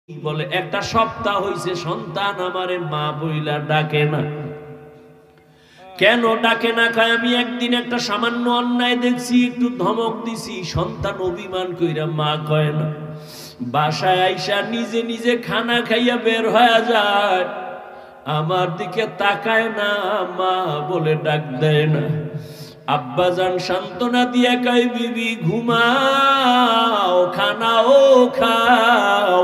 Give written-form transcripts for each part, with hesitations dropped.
বলে একটা সপ্তাহ হইছে সন্তান আমারে মা বইলা ডাকে না। কেন ডাকে না কয় আমি একদিন একটা সামান্য অন্যায় দেখছি, একটু ধমক দিছি, সন্তান অভিমান কইরা মা কয় না। বাসায় আইসা নিজে নিজে খানা খাইয়া বের হয়ে যায়, আমার দিকে তাকায় না, মা বলে ডাক দেয় না। আব্বাজান সান্ত্বনা দিয়া কয় বিবি ঘুমাও, খানাও খাও।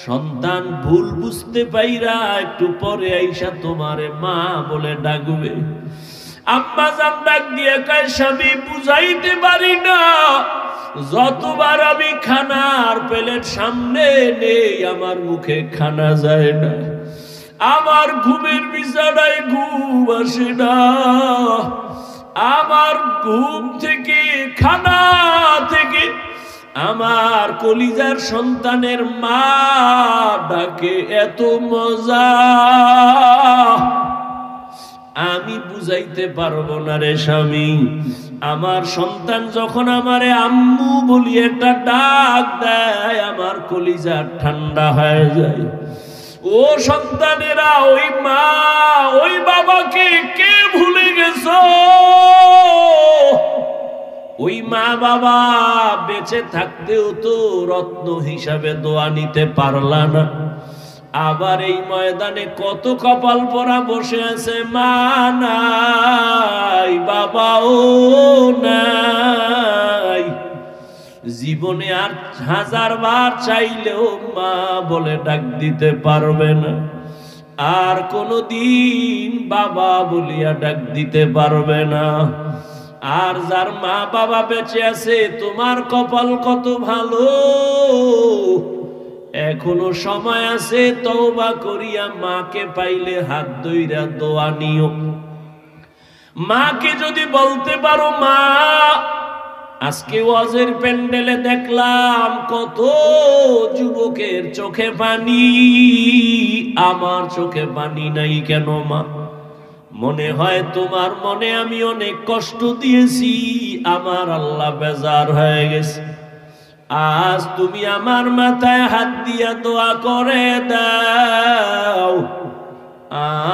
সন্তান ভুল বুঝতে পাইরা একটু পরে আইসা তোমারে মা বলে ডাকবে। আব্বাজান ডাক দিয়ে কয় স্বামী বুঝাইতে পারি না, যতবার আমি খানার প্লেট সামনে নেই আমার মুখে খানা যায় না, আমার ঘুমের বিছানায় ঘুম আসে না, আমার ঘুম থেকে খানা থেকে আমার কলিজার সন্তানের মা ডাকে এত মজা আমি বুঝাইতে পারবো না রে স্বামী। আমার সন্তান যখন আমারে আম্মু বলি একটা ডাক দেয়, আমার কলিজা ঠান্ডা হয়ে যায়। ও সন্তানেরা, ওই মা ওই বাবাকে কে ভুলে গেছো? ওই মা বাবা বেঁচে থাকতেও তো রত্ন হিসাবে দোয়া নিতে পারলা না, আবার এই ময়দানে কত কপাল পরা বসে আছে, মা নাই বাবাও নাই। জীবনে আর 1000 বার চাইলেও মা বলে ডাক দিতে পারবে না, আর কোনদিন বাবা বলিয়া ডাক দিতে পারবে না। আর যার মা বাবা বেঁচে আছে, তোমার কপাল কত ভালো, এখনো সময় আছে, তওবা করিয়া মাকে পাইলে হাত ধইরা দোয়া নিও। মাকে যদি বলতে পারো মা, আজকে ওয়াজের প্যান্ডেলে দেখলাম কত যুবকের চোখে পানি, আমার চোখে পানি নাই কেন মা? মনে হয় তোমার মনে আমি অনেক কষ্ট দিয়েছি, আমার আল্লাহ বেজার হয়ে গেছে। আজ তুমি আমার মাথায় হাত দিয়া দোয়া করে দাও,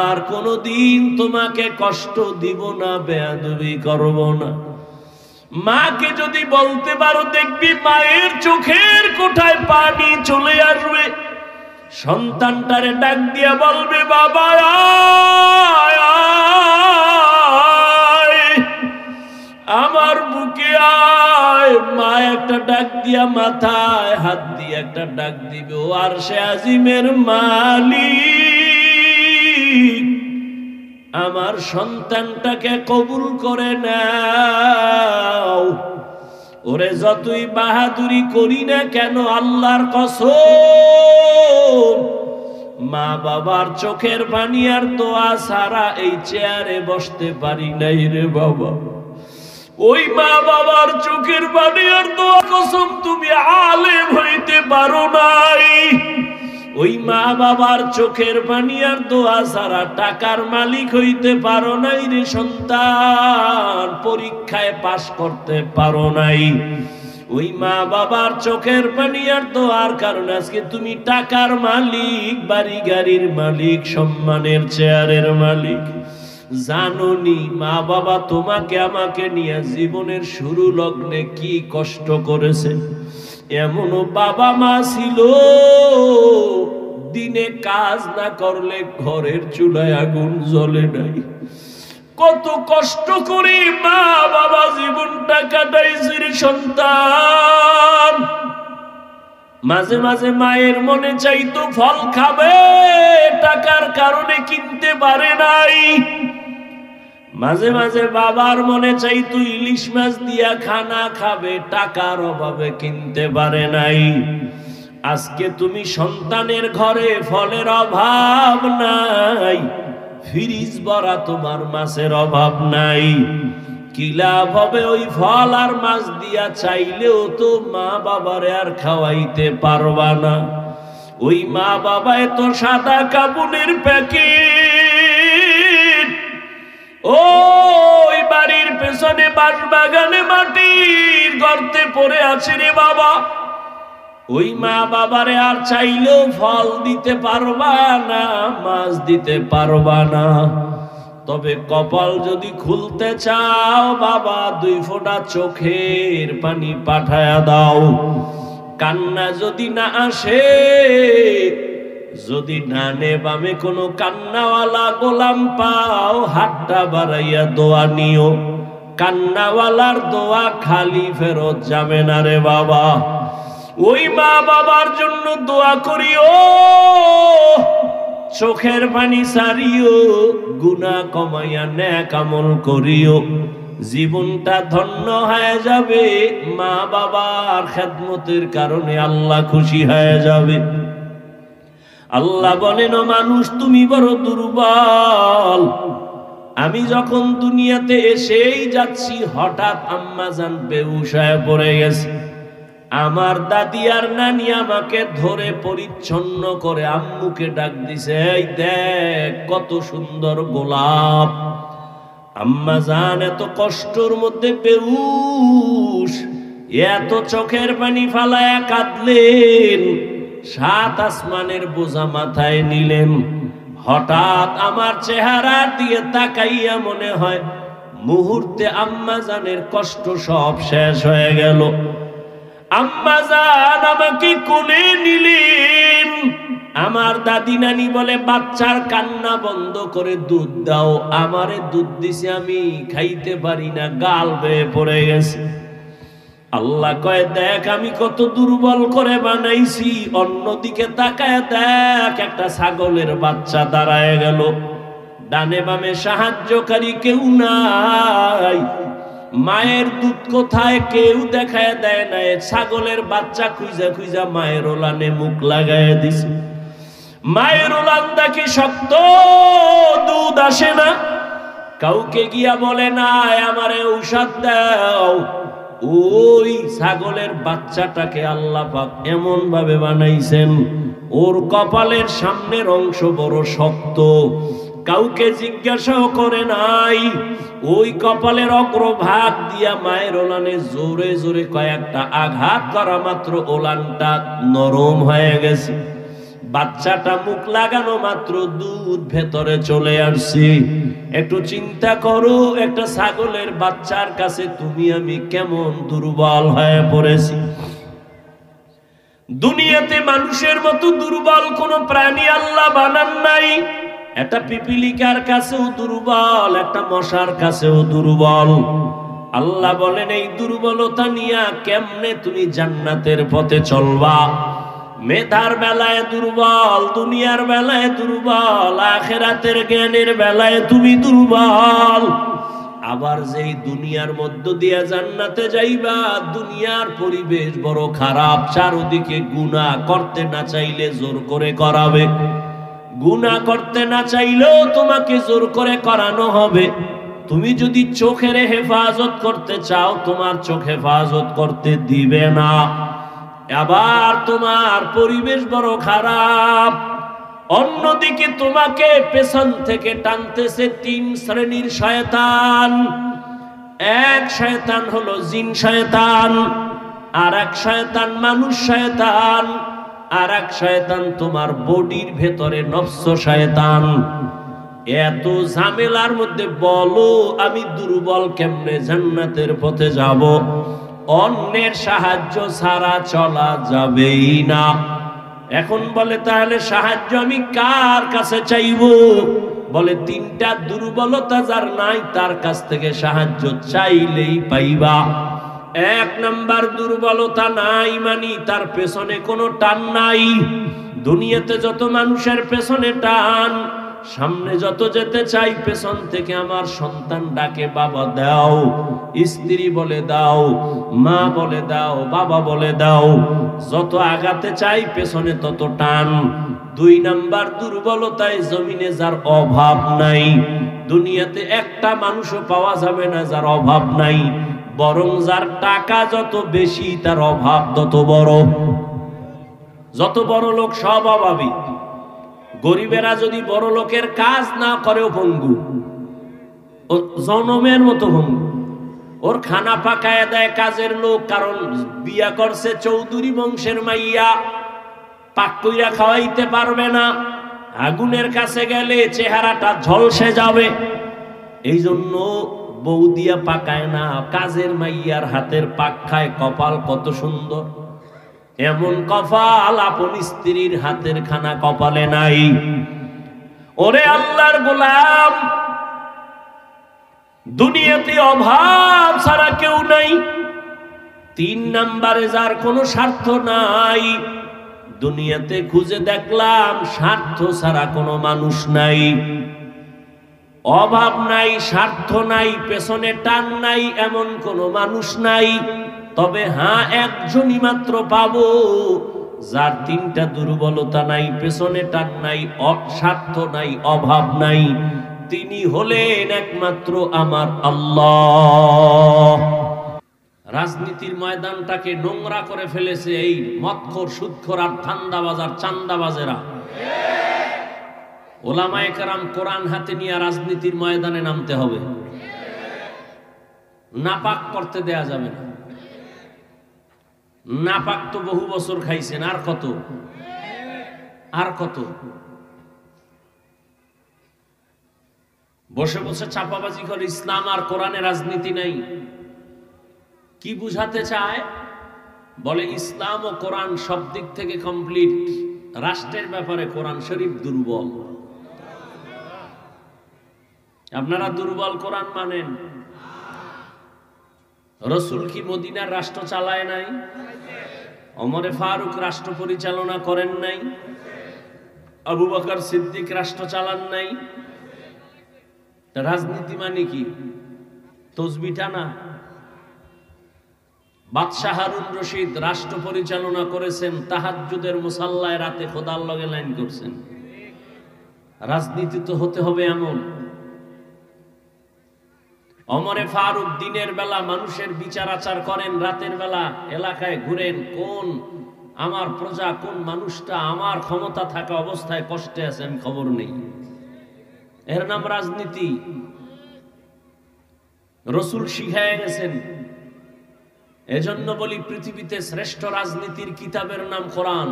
আর কোনদিন তোমাকে কষ্ট দিব না, বেয়াদবি করব না। মাকে যদি বলতে পারো, দেখবি মায়ের চোখের কোঠায় পানি চলে আসবে। সন্তানটারে ডাক দিয়া বলবে বাবা আয় আয়, আমার বুকে আয়। মা একটা ডাক দিয়া মাথায় হাত দিয়ে একটা ডাক দিবে, ও আরশে আজিমের মালিক, আমার সন্তানটাকে কবুল করে নাও। ওরে যতই বাহাদুরি করি না কেন, আল্লাহর কসম, মা বাবার চোখের পানি আর দোয়া ছাড়া এই চেয়ারে বসতে পারি নাই রে বাবা। ওই মা বাবার চোখের পানি আর দোয়া কসম তুমি আলেম হইতে পারো নাই। ওই মা বাবার চোখের পানি আর দোয়া ছাড়া টাকার মালিক হইতে পারো নাই রে সন্তান, পরীক্ষায় পাশ করতে পারো নাই। ওই মা বাবার চোখের পানি আর দোয়ার কারণে আজকে তুমি টাকার মালিক, বাড়ি গাড়ির মালিক, সম্মানের চেয়ারের মালিক। জানোনি মা বাবা তোমাকে আমাকে নিয়ে জীবনের শুরু লগ্নে কি কষ্ট করেছে? এমনও বাবা মা ছিল দিনে কাজ না করলে ঘরের চুলায় আগুন জ্বলে নাই। কত কষ্ট করে মা বাবা জীবনটা কাটাইছে রে সন্তান। মাঝে মাঝে মায়ের মনে চাইতো ফল খাবে, টাকার কারণে কিনতে পারে নাই। মাঝে মাঝে বাবার মনে চাইতো ইলিশ মাছ দিয়া খানা খাবে, টাকার অভাবে কিনতে পারে নাই। আজকে তুমি সন্তানের ঘরে ফলের অভাব নাই, ফ্রিজ ভরা তোমার মাছের অভাব নাই। কি লাভ হবে ওই ফল আর মাছ দিয়া? চাইলেও তো মা বাবারে আর খাওয়াইতে পারবা না। ওই মা বাবা এত সাদা কাপড়ের প্যাকেট, ওই বাড়ির পেছনে বাঁশ বাগানে মাটির গর্তে পড়ে আছে রে বাবা। ওই মা বাবারে আর চাইলেও ফল দিতে পারবা না, মাছ দিতে পারবা না। তবে কপাল যদি খুলতে চাও বাবা, 2 ফোঁটা চোখের পানি পাঠায়া দাও। কান্না যদি না আসে, যদি ডানে বামে কোনো কান্নাওয়ালা গোলাম পাও, হাতটা বাড়াইয়া দোয়া নিও। কান্নাওয়ালার দোয়া খালি ফেরত যাবে না রে বাবা। ওই মা বাবার জন্য দোয়া করিও, চোখের পানি সারিও, গুনাহ কমাইয়া নেক আমল করিও। জীবনটা ধন্য হয়ে যাবে, মা বাবার খেদমতের কারণে আল্লাহ খুশি হয়ে যাবে। আল্লাহ বলেন, ও মানুষ তুমি বড় দুর্বল। আমি যখন দুনিয়াতে এসেই যাচ্ছি, হঠাৎ আম্মাজান বেহুশ হয়ে পড়ে গেছে। আমার দাদি আর নানি আমাকে ধরে পরিচ্ছন্ন করে আম্মুকে ডাক দিছে, এই দেখ কত সুন্দর গোলাপ। আম্মাজান এত কষ্টর মধ্যে বেহুশ, এত চোখের পানি ফালায়া কাঁদলেন, 7 আসমানের বোঝা মাথায় নিলেন। হঠাৎ আমার চেহারা দিয়ে তাকাইয়া মনে হয় মুহূর্তে আম্মাজানের কষ্ট সব শেষ হয়ে গেল। আম্মাজান আমাকে কোলে নিলেন। আমার দাদি নানি বলে, বাচ্চার কান্না বন্ধ করে দুধ দাও। আমারে দুধ দিছে, আমি খাইতে পারি না, গাল বেয়ে পড়ে গেছে। আল্লাহ কয়, দেখ আমি কত দুর্বল করে বানাইছি। অন্যদিকে তাকায় দেখ, একটা ছাগলের বাচ্চা দাঁড়ায় গেল। ডানে বামে সাহায্যকারী কেউ নাই। মায়ের দুধ কোথায় কেউ দেখায় দেয় না। ছাগলের বাচ্চা খুঁজা খুঁজা মায়ের ওলানে মুখ লাগায় দিছে। মায়ের ওলান দেখি শক্ত, দুধ আসে না। কাউকে গিয়া বলে না আমারে ঔষধ দাও। ওই ছাগলের বাচ্চাটাকে আল্লাহ পাক এমন ভাবে বানাইছেন, ওর কপালের সামনের অংশ বড় শক্ত। কাউকে জিজ্ঞাসাও করে নাই। ওই কপালের অগ্রভাগ দিয়া মায়ের ওলানে জোরে জোরে কয়েকটা আঘাত করা মাত্র ওলানটা নরম হয়ে গেছে। বাচ্চাটা মুখ লাগানো মাত্র দুধ ভেতরে চলে আসছে। একটু চিন্তা করো, একটা ছাগলের বাচ্চার কাছে তুমি আমি কেমন দুর্বল হয়ে পড়েছি। দুনিয়াতে মানুষের মতো দুর্বল কোন প্রাণী আল্লাহ বানান নাই। একটা পিপিলিকার কাছেও দুর্বল, একটা মশার কাছেও দুর্বল। আল্লাহ বলেন, এই দুর্বলতা নিয়ে কেমনে তুমি জান্নাতের পথে চলবা? মেধার বেলায় দুর্বল, দুনিয়ার বেলায় দুর্বল, আখিরাতের জ্ঞানের বেলায় তুমি দুর্বল। আবার যেই দুনিয়ার মধ্য দিয়া জান্নাতে যাইবা, দুনিয়ার পরিবেশ বড় খারাপ, চারদিকে গুনাহ, করতে না চাইলে জোর করে করাবে। গুনাহ করতে না চাইলেও তোমাকে জোর করে করানো হবে। তুমি যদি চোখের হেফাজত করতে চাও, তোমার চোখ হেফাজত করতে দিবে না। আবার তোমার পরিবেশ বড় খারাপ। অন্যদিকে তোমাকে পেছন থেকে টানতেছে 3 শ্রেণীর শয়তান। এক শয়তান হলো জিন শয়তান, আর এক শয়তান মানুষ শয়তান, আর এক শয়তান তোমার বডির ভেতরে নফস শয়তান। এত ঝামেলার মধ্যে বলো আমি দুর্বল কেমনে জান্নাতের পথে যাব? অন্যের সাহায্য ছাড়া চলা যাবেই না। এখন বলে তাহলে সাহায্য আমি কার কাছে চাইব? বলে 3টা দুর্বলতা যার নাই তার কাছ থেকে সাহায্য চাইলেই পাইবা। 1 নাম্বার দুর্বলতা নাই মানে তার পেছনে কোনো টান নাই। দুনিয়াতে যত মানুষের পেছনে টান, সামনে যত যেতে চাই পেছন থেকে আমার সন্তান ডাকে বাবা দাও, স্ত্রী বলে দাও, মা বলে দাও, বাবা বলে দাও। যত আগাতে চাই পেছনে তত টান। 2 নাম্বার দুর্বলতায় জমিনে যার অভাব নাই। দুনিয়াতে একটা মানুষও পাওয়া যাবে না যার অভাব নাই, বরং যার টাকা যত বেশি তার অভাব তত বড়। যত বড় লোক সব অভাবী। গরিবেরা যদি বড় লোকের কাজ না করেও ভঙ্গু, জনমের মতো ভঙ্গু। ওর খানা পাকায় দেয় কাজের লোক, কারণ বিয়া করছে চৌধুরী বংশের মাইয়া, পাক কইরা খাওয়াইতে পারবে না, আগুনের কাছে গেলে চেহারাটা ঝলসে যাবে, এই জন্য বউ দিয়া পাকায় না, কাজের মাইয়ার হাতের পাক খায়। কপাল কত সুন্দর, এমন কপাল আপন স্ত্রীর হাতের খানা কপালে নাই। ওরে আল্লাহর গোলাম, দুনিয়াতে অভাব ছাড়া কেউ নাই। 3 নম্বরে যার কোনো স্বার্থ নাই, দুনিয়াতে খুঁজে দেখলাম স্বার্থ ছাড়া কোনো মানুষ নাই। অভাব নাই, স্বার্থ নাই, পেছনে টান নাই, এমন কোনো মানুষ নাই। তবে হ্যাঁ, একজনই মাত্র পাবো যার 3টা দুর্বলতা নাই, পেছনে টান নাই, স্বার্থ নাই, অভাব নাই। তিনি হলেন একমাত্র আমার আল্লাহ। রাজনীতির ময়দানটাকে নোংরা করে ফেলেছে এই মদখোর, সুদখোর আর ধান্দাবাজার চান্দাবাজেরা। ওলামায়ে কেরাম কোরআন হাতে নিয়ে রাজনীতির ময়দানে নামতে হবে। নাপাক করতে দেয়া যাবে না। নাপাক তো বহু বছর খাইছেন, আর কত আর কত। বসে বসে চাপাবাজি করে ইসলাম আর কোরআনে রাজনীতি নাই। কি বুঝাতে চায়? বলে ইসলাম ও কোরআন সব দিক থেকে কমপ্লিট, রাষ্ট্রের ব্যাপারে কোরআন শরীফ দুর্বল। আপনারা দুর্বল কোরআন মানেন। রসুল কি মদিনার রাষ্ট্র চালায় নাই? ওমরে ফারুক রাষ্ট্র পরিচালনা করেন নাই? আবু বকর সিদ্দিক রাষ্ট্র চালান নাই? রাজনীতি মানে কি? তসবিটা না। বাদশাহ হারুন রশিদ রাষ্ট্র পরিচালনা করেছেন, তাহাজ্জুদের মুসাল্লায় রাতে খোদার লগে লাইন করছেন। রাজনীতি তো হতে হবে এমন। ওমরে ফারুক দিনের বেলা মানুষের বিচার আচার করেন, রাতের বেলা এলাকায় ঘুরেন, কোন আমার প্রজা, কোন মানুষটা আমার ক্ষমতা থাকা অবস্থায় কষ্টে আছেন খবর নেই। এর নাম রাজনীতি। রসুল শিখায় গেছেন। এজন্য বলি পৃথিবীতে শ্রেষ্ঠ রাজনীতির কিতাবের নাম কোরআন।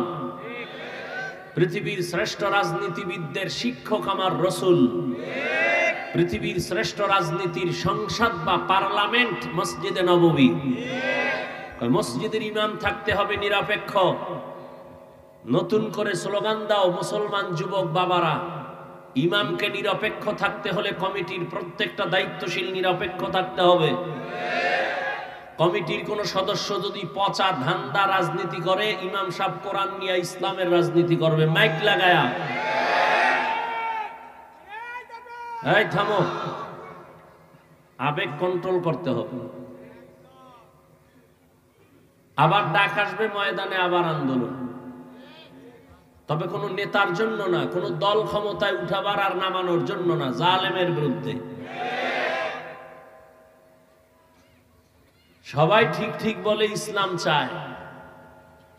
পৃথিবীর শ্রেষ্ঠ রাজনীতিবিদদের শিক্ষক আমার রসুল। পৃথিবীর শ্রেষ্ঠ রাজনীতির সংসদ বা পার্লামেন্ট মসজিদে নববী। মসজিদের ইমাম থাকতে হবে নিরপেক্ষ। নতুন করে স্লোগান দাও মুসলমান যুবক বাবারা, ইমামকে নিরপেক্ষ থাকতে হলে কমিটির প্রত্যেকটা দায়িত্বশীল নিরপেক্ষ থাকতে হবে। কমিটির কোন সদস্য যদি পচা ধান্দা রাজনীতি করে, ইমাম সাহেব কোরআন নিয়ে ইসলামের রাজনীতি করবে মাইক লাগায়া। এই থামো, আবেগ কন্ট্রোল করতে হবে। আবার ডাক আসবে ময়দানে, আবার আন্দোলন। তবে কোন নেতার জন্য না, কোন দল ক্ষমতায় উঠাবার আর নামানোর জন্য না, জালেমের বিরুদ্ধে। সবাই ঠিক ঠিক বলে ইসলাম চায়,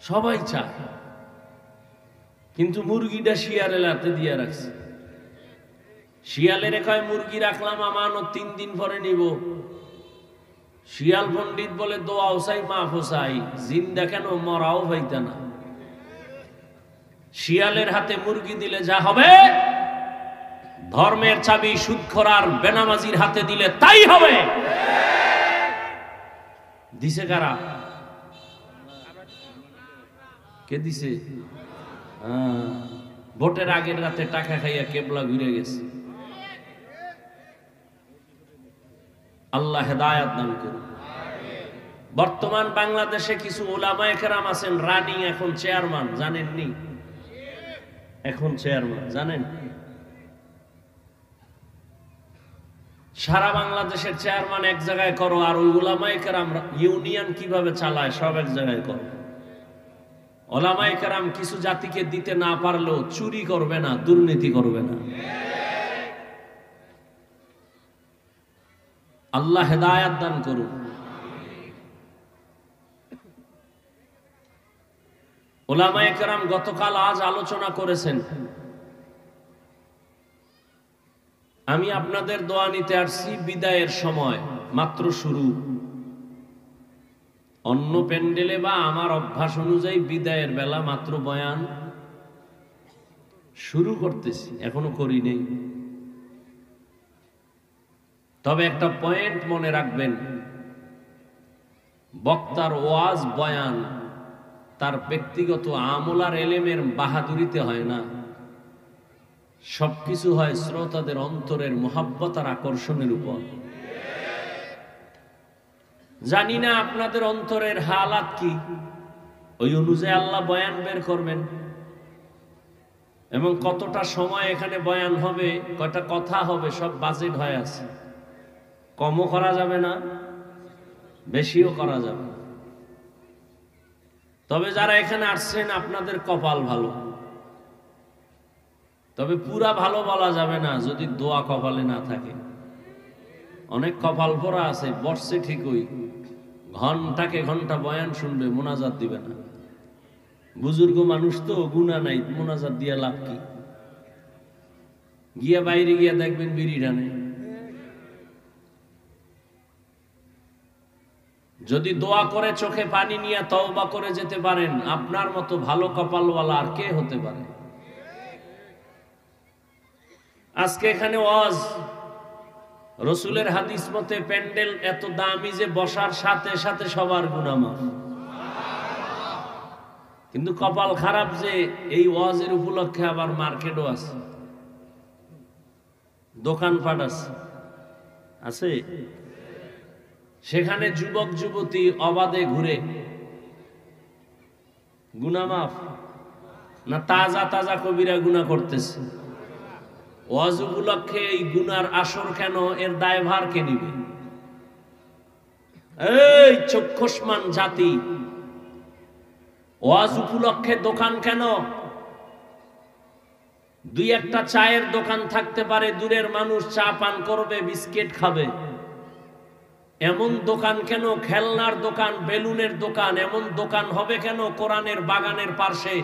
সবাই চায়, কিন্তু মুরগিটা শিয়ালের হাতে দিয়ে রাখছে। শিয়ালের কয় মুরগি রাখলাম আমানত, 3 দিন পরে নিব। শিয়াল পণ্ডিত বলে দোয়াও চাই মাফও চাই, জিন্দা কেন মরাও পাইতা না। শিয়ালের হাতে মুরগি দিলে যা হবে, ধর্মের চাবি সুদখোর আর বেনামাজির হাতে দিলে তাই হবে। দিছে কারা? কে দিছে? ভোটের আগের রাতে টাকা খাইয়া কেবলা ঘুরে গেছে। আল্লাহ হেদায়েত দান করুন। বর্তমান বাংলাদেশে কিছু উলামায়ে কেরাম আছেন রানিং, এখন চেয়ারম্যান, জানেননি? এখন চেয়ারম্যান জানেন? সারা বাংলাদেশের চেয়ারম্যান এক জায়গায় করো, আর ওই উলামায়ে কেরাম ইউনিয়ন কিভাবে চালায় সব এক জায়গায় করো। উলামায়ে কেরাম কিছু জাতিকে দিতে না পারলেও চুরি করবে না, দুর্নীতি করবে না। আল্লাহ হেদায়েত দান করুন। উলামায়ে কেরাম গতকাল আজ আলোচনা করেছেন। আমি আপনাদের দোয়া নিতে আসছি। বিদায়ের সময় মাত্র শুরু। অন্য প্যান্ডেলে বা আমার অভ্যাস অনুযায়ী বিদায়ের বেলা মাত্র বয়ান শুরু করতেছি, এখনো করি নেই। তবে একটা পয়েন্ট মনে রাখবেন, বক্তার ওয়াজ বয়ান তার ব্যক্তিগত আমল আর এলেমের বাহাদুরিতে হয় না, সবকিছু হয় শ্রোতাদের অন্তরের মোহাব্বত আর আকর্ষণের উপর। জানি না আপনাদের অন্তরের হালাত কি, ওই অনুযায়ী আল্লাহ বয়ান বের করবেন। এবং কতটা সময় এখানে বয়ান হবে, কয়টা কথা হবে, সব বাজেট হয়ে আছে। কমও করা যাবে না, বেশিও করা যাবে না। তবে যারা এখানে আসছেন আপনাদের কপাল ভালো। তবে পুরা ভালো বলা যাবে না যদি দোয়া কপালে না থাকে। অনেক কপাল পরা আছে, বসছে ঠিকই, ঘন্টাকে ঘন্টা বয়ান শুনবে, মোনাজাত দিবে না। বুজুর্গ মানুষ তো, গুনাহ নাই, মোনাজাত দিয়ে লাভ কি? গিয়া বাইরে গিয়া দেখবেন বিড়ি টানে। যদি দোয়া করে চোখে পানি নিয়ে তওবা করে যেতে পারেন, আপনার মতো ভালো কপালওয়ালা আর কে হতে পারে? আজকে এখানে ওয়াজ, রসুলের হাদিস মতে প্যান্ডেল এত দামি যে বসার সাথে সাথে সবার গুনাহ মাফ। কিন্তু কপাল খারাপ যে এই ওয়াজের উপলক্ষে আবার মার্কেটও আছে, দোকানপাট আছে, আছে। সেখানে যুবক যুবতী অবাধে ঘুরে, গুনাহ মাফ না তাজা তাজা কবিরা গুনাহ করতেছে। ওয়াজ উপলক্ষে এই গুনার আসর কেন, এর দায়ভার কে নিবে? এই চক্ষুষ্মান জাতি, ওয়াজ উপলক্ষে দোকান কেন? দুই একটা চায়ের দোকান থাকতে পারে, দূরের মানুষ চা পান করবে, বিস্কিট খাবে। এমন দোকান কেন? খেলনার দোকান, বেলুনের দোকান, এমন দোকান হবে কেন কোরআনের বাগানের পাশে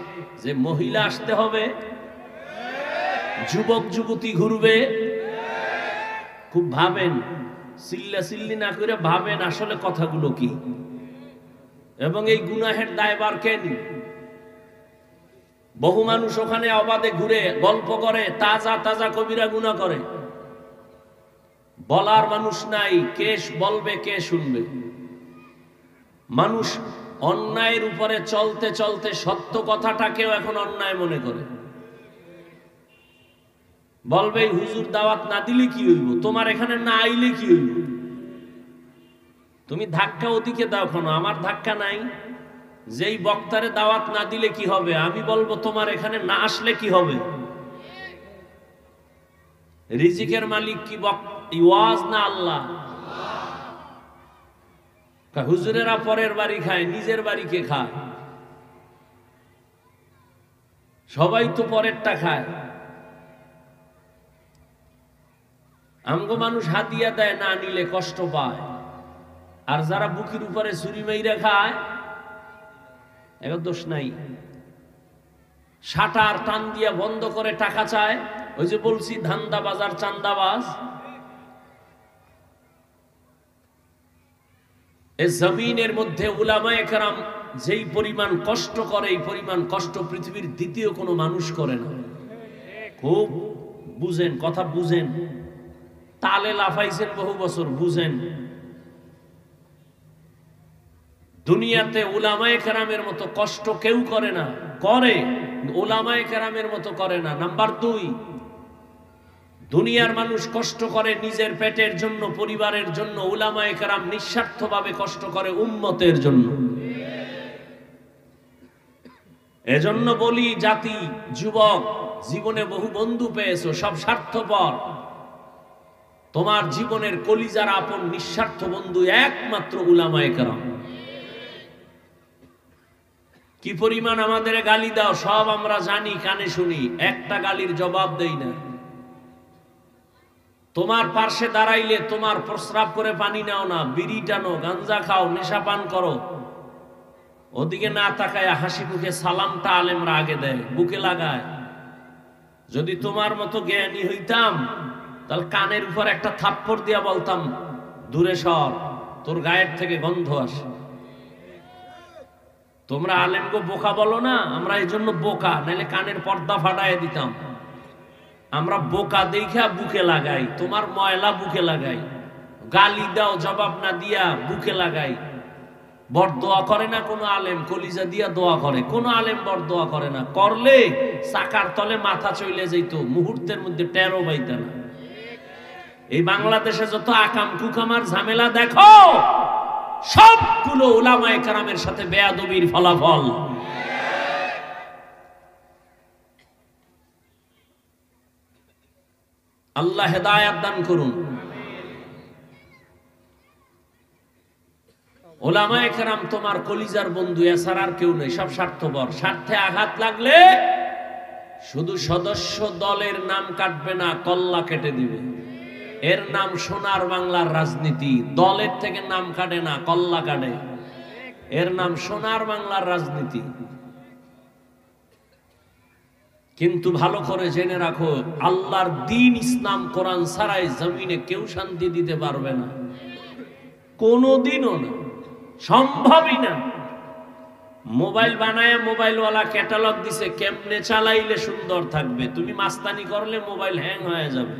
যে মহিলা আসতে হবে, যুবক যুবতী ঘুরবে? খুব ভাবেন, চিল্লা চিল্লি না করে ভাবেন আসলে কথাগুলো কি, এবং এই গুনাহের দায়ভার কে নিবে? বহু মানুষ ওখানে অবাধে ঘুরে গল্প করে, তাজা তাজা কবিরা গুনাহ করে, বলার মানুষ নাই, কে বলবে, কে শুনবে? মানুষ অন্যায়ের উপরে চলতে চলতে সত্য কথাটাকেও এখন অন্যায় মনে করে। বলবে হুজুর দাওয়াত না দিলে কি হইব, তোমার এখানে না আইলে কি হইব? তুমি ধাক্কা ওদিকে দাও কেন, আমার ধাক্কা নাই। যেই বক্তারে দাওয়াত না দিলে কি হবে, আমি বলবো তোমার এখানে না আসলে কি হবে? রিজিকের মালিক কি ওয়াজ না আল্লাহ? হুজুরেরা পরের বাড়ি খায়, নিজের বাড়ি কে খায়? সবাই তো পরেরটা খায়। আমগো মানুষ হাতিয়া দেয়, না নিলে কষ্ট পায়। আর যারা বুকের উপরে ছুরি মাইরা খায়, এর দোষ নাই। শাটার টান দিয়া বন্ধ করে টাকা চায়, ওই যে বলছি ধান্দাবাজ আর চান্দাবাজ। এই জমিনের মধ্যে উলামায়ে কেরাম যেই পরিমাণ কষ্ট করে, এই পরিমাণ কষ্ট পৃথিবীর দ্বিতীয় কোনো মানুষ করে না। খুব বুঝেন, কথা বুঝেন, তালে লাফাইছেন বহু বছর, বুঝেন। দুনিয়াতে উলামায়ে কেরামের মতো কষ্ট কেউ করে না, করে উলামায়ে কেরামের মতো করে না। নাম্বার 2, দুনিয়ার মানুষ কষ্ট করে নিজের পেটের জন্য, পরিবারের জন্য। উলামায়ে কেরাম নিঃস্বার্থভাবে কষ্ট করে উম্মতের জন্য। এজন্য বলি, জাতি, যুবক, জীবনে বহু বন্ধু পেয়েছো, সব স্বার্থপর। তোমার জীবনের কলিজার আপন নিঃস্বার্থ বন্ধু একমাত্র উলামায়ে কেরাম। কি পরিমাণ আমাদের গালি দাও সব আমরা জানি, কানে শুনি, একটা গালির জবাব দেই না। তোমার পার্শ্বে দাঁড়াইলে তোমার প্রস্রাব করে পানি নাও না, বিড়ি টানো, গাঞ্জা খাও, নেশা পান করো, ওদিকে না তাকায় হাসি মুখে সালামটা আলেমরা আগে দেয়, বুকে লাগায়। যদি তোমার মতো জ্ঞানী হইতাম তাহলে কানের উপর একটা থাপ্পড় দিয়া বলতাম, দূরে সর, তোর গায়ের থেকে গন্ধ আসে। তোমরা আলেমকে বোকা বলো না, আমরা এই জন্য বোকা, নাহলে কানের পর্দা ফাটায় দিতাম। আমরা বোকা দেখা বুকে লাগাই, তোমার ময়লা বুকে লাগাই, গালি দাও জবাব না দিয়া বুকে লাগাই। বর দোয়া করে না কোনো আলেম, কলিজা দিয়া দোয়া করে। কোন আলেম বর দোয়া করে না, করলে চাকার তলে মাথা চলে যাইতো, মুহূর্তের মধ্যে টেরো পাইতে না। এই বাংলাদেশে যত আকাম কুকামার ঝামেলা দেখো, সবগুলো উলামায়ে কেরামের সাথে বেয়াদবির ফলাফল। আল্লাহ হেদায়েত দান করুন। উলামায়ে কেরাম তোমার কলিজার বন্ধু, এছাড়া আর কেউ নেই, সব স্বার্থপর। স্বার্থে আঘাত লাগলে শুধু সদস্য দলের নাম কাটবে না, কল্লা কেটে দিবে। এর নাম সোনার বাংলার রাজনীতি। দলের থেকে নাম কাটে না, কল্লা কাটে। এর নাম সোনার বাংলার রাজনীতি। কিন্তু ভালো করে জেনে রাখো, আল্লাহর দ্বীন ইসলাম কোরআন ছাড়াই জমিনে কেউ শান্তি দিতে পারবে না, কোনোদিনও না, সম্ভবই না। মোবাইল বানায় মোবাইলওয়ালা ক্যাটালগ দিছে কেমনে চালাইলে সুন্দর থাকবে, তুমি মাস্তানি করলে মোবাইল হ্যাং হয়ে যাবে।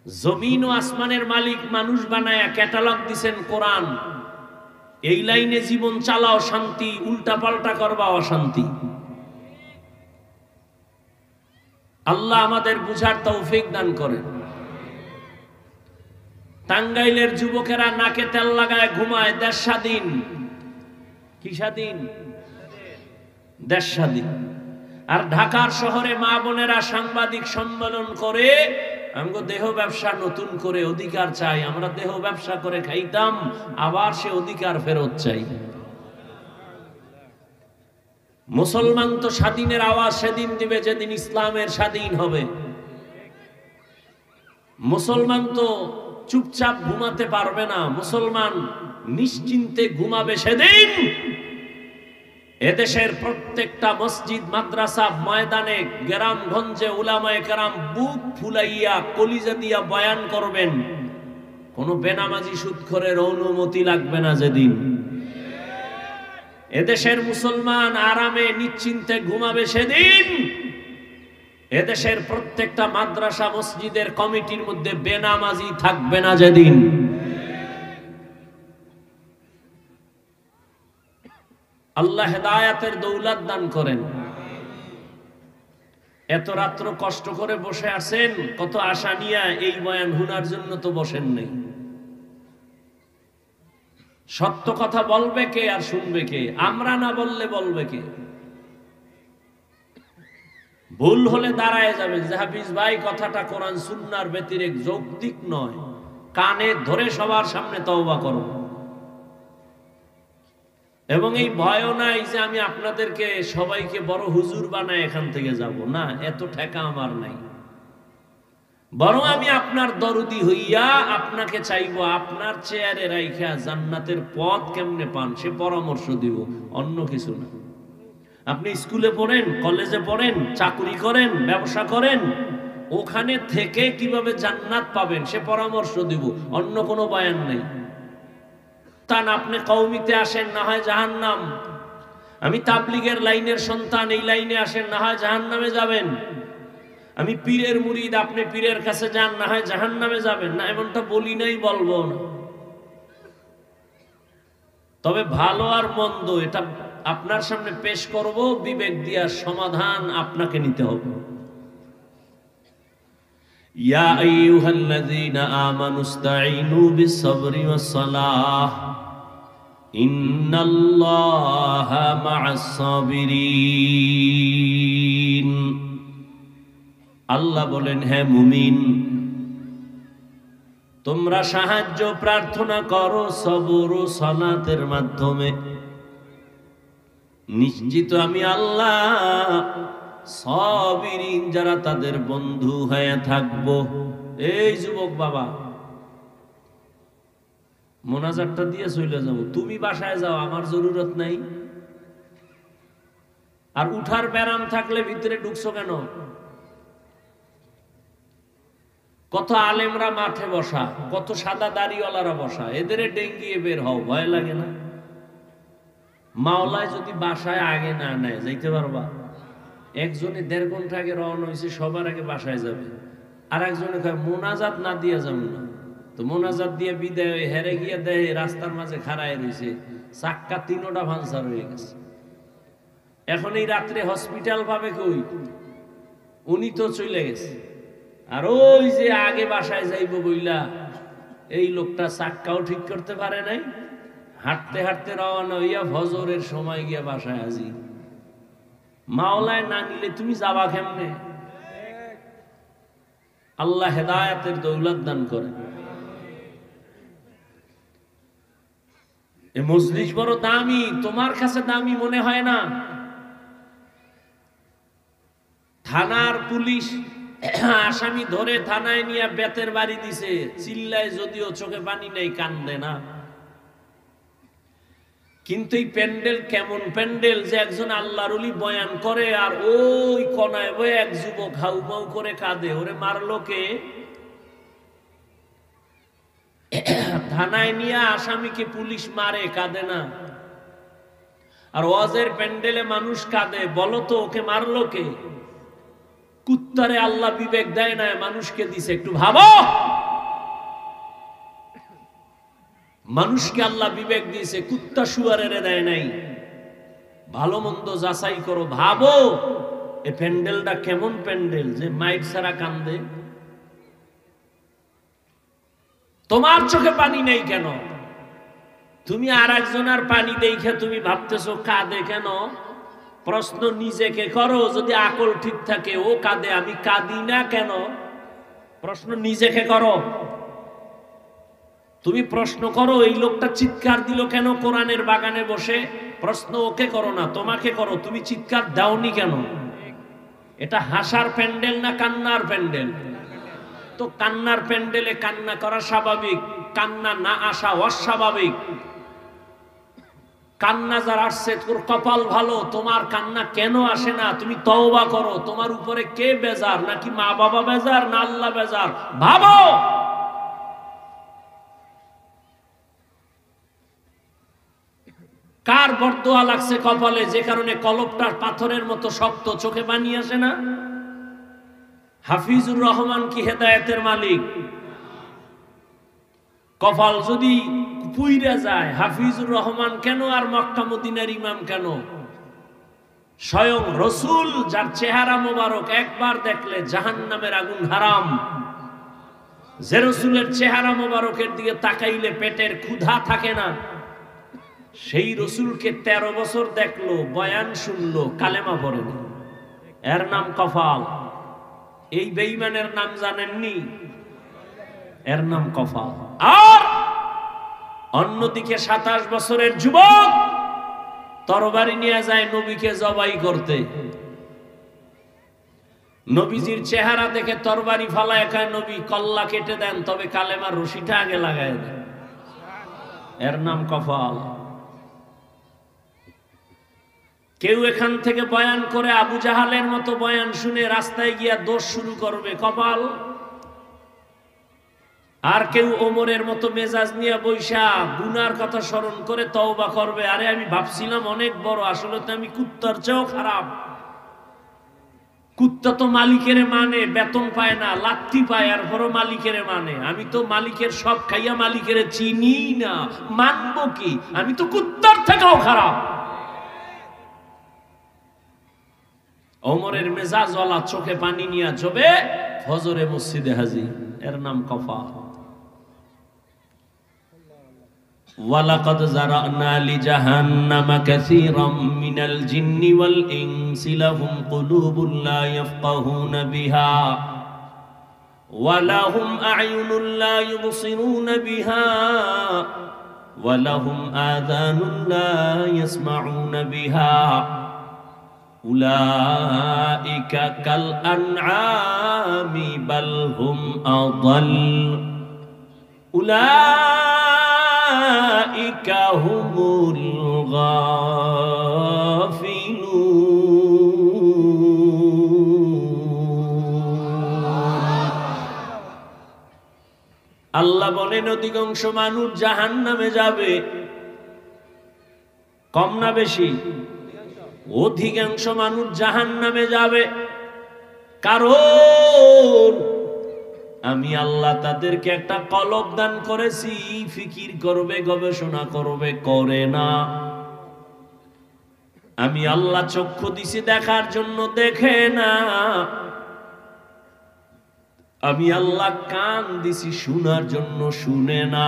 জমিন ও আসমানের মালিক মানুষ বানায়া ক্যাটালগ দিছেন কোরআন, এই লাইনে জীবন চালাও শান্তি, উল্টা পাল্টা করবা অশান্তি। আল্লাহ আমাদের বুঝার তৌফিক দান করেন। টাঙ্গাইলের যুবকেরা নাকে তেল লাগায় ঘুমায়, দেশ স্বাধীন। কি স্বাধীন? দেশ স্বাধীন। আর ঢাকার শহরে মা বোনেরা সাংবাদিক সম্মেলন করে আমগো দেহ ব্যবসা নতুন করে অধিকার চাই, আমরা দেহ ব্যবসা করে খাইতাম, আবার সে অধিকার ফেরত চাই। মুসলমান তো স্বাধীনের আওয়াজ সেদিন দিবে যেদিন ইসলামের স্বাধীন হবে। মুসলমান তো চুপচাপ ঘুমাতে পারবে না, মুসলমান নিশ্চিন্তে ঘুমাবে সেদিন এদেশের প্রত্যেকটা মসজিদ মাদ্রাসা ময়দানে গ্রামগঞ্জে উলামায়ে কেরাম বুক ফুলাইয়া কলিজা দিয়া বয়ান করবেন। কোন বেনামাজি সুদখোরের অনুমতি লাগবে না যেদিন। এদেশের মুসলমান আরামে নিশ্চিন্তে ঘুমাবে সেদিন এদেশের প্রত্যেকটা মাদ্রাসা মসজিদের কমিটির মধ্যে বেনামাজি থাকবে না যেদিন। আল্লাহ হেদায়েতের দৌলত দান করেন। এত রাত্র কষ্ট করে বসে আছেন, কত আশা নিয়ে এই বয়ান শোনার জন্য তো বসেন নাই। সত্য কথা বলবে কে আর শুনবে কে? আমরা না বললে বলবে কে? ভুল হলে দাঁড়ায় যাবে যে হাফিজ ভাই কথাটা কোরআন সুন্নাহর ব্যতিরেক, যৌক্তিক নয়, কানে ধরে সবার সামনে তওবা করো। এবং এই ভয়ও নাই যে আমি আপনাদেরকে সবাইকে বড় হুজুর বানায় এখান থেকে যাব, না, এত ঠেকা আমার নাই। বরং আমি আপনার দরদি হইয়া আপনাকে চাইবো, আপনার চেয়ারে রাইখা জান্নাতের পথ কেমনে পান সে পরামর্শ দিব, অন্য কিছু না। আপনি স্কুলে পড়েন, কলেজে পড়েন, চাকরি করেন, ব্যবসা করেন, ওখানে থেকে কিভাবে জান্নাত পাবেন সে পরামর্শ দিব, অন্য কোনো বয়ান নেই। তান আপনি কওমিতে আসেন, না হয় জাহান্নাম। আমি তাবলীগের লাইনের সন্তান, এই লাইনে আসেন, না হয় জাহান্নামে যাবেন। আমি পীরের মুরিদ, আপনি পীরের কাছে যান, না হয় জাহান্নামে যাবেন। না, এমনটা বলি নাই, বলবো না। তবে ভালো আর মন্দ এটা আপনার সামনে পেশ করব, বিবেক দিয়া সমাধান আপনাকে নিতে হবে। ইয়া আইয়ুহাল্লাযীনা আমানুস্তাঈনু বিস-সাবরি ওয়াস-সালাহ ইন্নাল্লাহা মা'আস-সাবিরিন। আল্লাহ বলেন, হে মুমিন, তোমরা সাহায্য প্রার্থনা করো সবর ও সালাতের মাধ্যমে। নিশ্চিত আমি আল্লাহ সাবিরিন যারা তাদের বন্ধু হয়ে থাকবো। এই যুবক বাবা, মোনাজাতটা দিয়ে চলে যাব, তুমি বাসায় যাও, আমার জরুরত নাই। আর উঠার ব্যারাম থাকলে ভিতরে ঢুকছো কেন? কত আলেমরা মাঠে বসা, কত সাদা দাড়িওয়ালারা বসা, এদের ডেঙ্গিয়ে বের হও, ভয় লাগে না? মাওলায় যদি বাসায় আগে না নেয় যাইতে পারবা? একজনে 1.5 ঘন্টা আগে রওনা হয়েছে, সবার আগে বাসায় যাবে। আর একজনে কয় মোনাজাত না দিয়ে যাবো না। তো মোনাজাত দিয়ে বিদায় হেরে গিয়ে দেয় রাস্তার মাঝে খাড়ায় রয়েছে, চাক্কা 3টা ভাঙচার হয়ে গেছে। এখন এই রাত্রে হসপিটাল পাবে কই? উনি তো চলে গেছে। আর ওই যে আগে বাসায় যাইব বইলা এই লোকটা চাক্কাও ঠিক করতে পারে নাই, হাঁটতে হাঁটতে রওনা হইয়া ফজরের সময় গিয়া বাসায় হাজির। মাওলায় না নিলে তুমি যাবা কেমনে? আল্লাহ হেদায়েতের দৌলত দান করে। এই মজলিস বড় দামি, তোমার কাছে দামি মনে হয় না? থানার পুলিশ আসামি ধরে থানায় নিয়ে বেতের বাড়ি দিছে, চিল্লায় যদিও চোখে পানি নেই, কান্দে না। কিন্তু এই প্যান্ডেল কেমন প্যান্ডেল যে একজন আল্লাহর ওলি বয়ান করে আর ওই কোনায় বয়ে এক যুবক হাউ মাউ করে কাঁদে। ওরে মারলো কে? থানায় নিয়ে আসামিকে পুলিশ মারে, কাঁদে না। আর ওয়াজের প্যান্ডেলে মানুষ কাঁদে, বলো তো ওকে মারলো কে? কুত্তারে আল্লাহ বিবেক দেয় না, মানুষকে দিছে। একটু ভাবো, মানুষকে আল্লাহ বিবেক দিয়েছে, কুত্তা শুয়ারের দেয় নাই। ভালো মন্দ যাচাই করো, ভাবো এই প্যান্ডেলটা কেমন প্যান্ডেল যে মাইক ছাড়া কান্দে। তোমার চোখে পানি নেই কেন? তুমি আর একজনের পানি দেখে তুমি ভাবতেছো কাঁদে কেন? প্রশ্ন নিজেকে করো, যদি আকল ঠিক থাকে ও কাঁদে, আমি কাঁদি না কেন? প্রশ্ন নিজেকে করো। তুমি প্রশ্ন করো এই লোকটা চিৎকার দিল কেন কোরআনের বাগানে বসে? প্রশ্ন ওকে করো না, তোমাকে করো, তুমি চিৎকার দাওনি কেন? এটা হাসার প্যান্ডেল না কান্নার প্যান্ডেল? তো কান্নার প্যান্ডেলে কান্না করা স্বাভাবিক, কান্না না আসা অস্বাভাবিক। কান্না যার আসছে তোর কপাল ভালো, তোমার কান্না কেন আসে না? তুমি তওবা করো। তোমার উপরে কে বেজার? নাকি মা বাবা বেজার, না আল্লাহ বেজার? ভাবো। কার বরদোয়া লাগছে কপালে যে কারণে কলবটা পাথরের মতো শক্ত, চোখে পানি আসে না? হাফিজুর রহমান কি হেদায়েতের মালিক? কপাল যদি পুইরা যায়, হাফিজুর রহমান কেন আর মক্কা মদিনার ইমাম কেন? স্বয়ং রসুল যার চেহারা মোবারক একবার দেখলে জাহান্নামের আগুন হারাম, যে রসুলের চেহারা মোবারকের দিকে তাকাইলে পেটের ক্ষুধা থাকে না, সেই রসুলকে 13 বছর দেখলো, বয়ান শুনলো, কালেমা পড়েনি। এর নাম কপাল। এই বেঈমানের নাম জানেননি? এর নাম কপাল। আর অন্যদিকে 27 বছরের যুবক তরবারি নিয়ে যায় নবীকে জবাই করতে। নবীজির চেহারা দেখে তরবারি ফালায় খায়, নবী কল্লা কেটে দেন, তবে কালেমার রশিটা আগে লাগায় দেন। এর নাম কপাল। কেউ এখান থেকে বয়ান করে আবু জাহালের মতো বয়ান শুনে রাস্তায় গিয়া দোষ শুরু করবে, কপাল। আর কেউ ওমরের মতো মেজাজ নিয়ে বৈশা গুনার কথা স্মরণ করে তওবা করবে, আরে আমি ভাবছিলাম অনেক বড়, আসলে তো আমি কুত্তার চেয়েও খারাপ। কুত্তা তো মালিকের মানে, বেতন পায় না, লাত্তি পায়, আর বড় মালিকের মানে। আমি তো মালিকের সব খাইয়া মালিকের চিনি না, মানবো কি? আমি তো কুত্তার থেকেও খারাপ। ওমরের মেজাজওয়ালা চোখে পানি নিয়ে যাবে ফজরে মসজিদে হাজির। এর নাম কপাল। ওয়ালাকাদ যারানা লিজাহান্নামা কাসীরাম মিনাল জিন্নি ওয়াল ইনসি লাহুম কুলুবুন লা ইয়াফকাহুনা বিহা ওয়া লাহুম আ'য়ুনুন লা ইউবসিরুনা বিহা ওয়া লাহুম আযানুন লা ইয়াসমাউনা বিহা উলাইকা কাল আনআমি বাল হুম আদাল উলাইকা হুমুল গাফিলুন। আল্লাহ বলেন অধিকাংশ মানুষ জাহান্নামে যাবে, কম না বেশি? অধিকাংশ মানুষ জাহান্নামে যাবে, কারণ আমি আল্লাহ তাদেরকে একটা কলব দান করেছি, ফিকির করবে, গবেষণা করবে, করে না। আমি আল্লাহ চক্ষু দিছি দেখার জন্য, দেখে না। আমি আল্লাহ কান দিছি শোনার জন্য, শুনে না।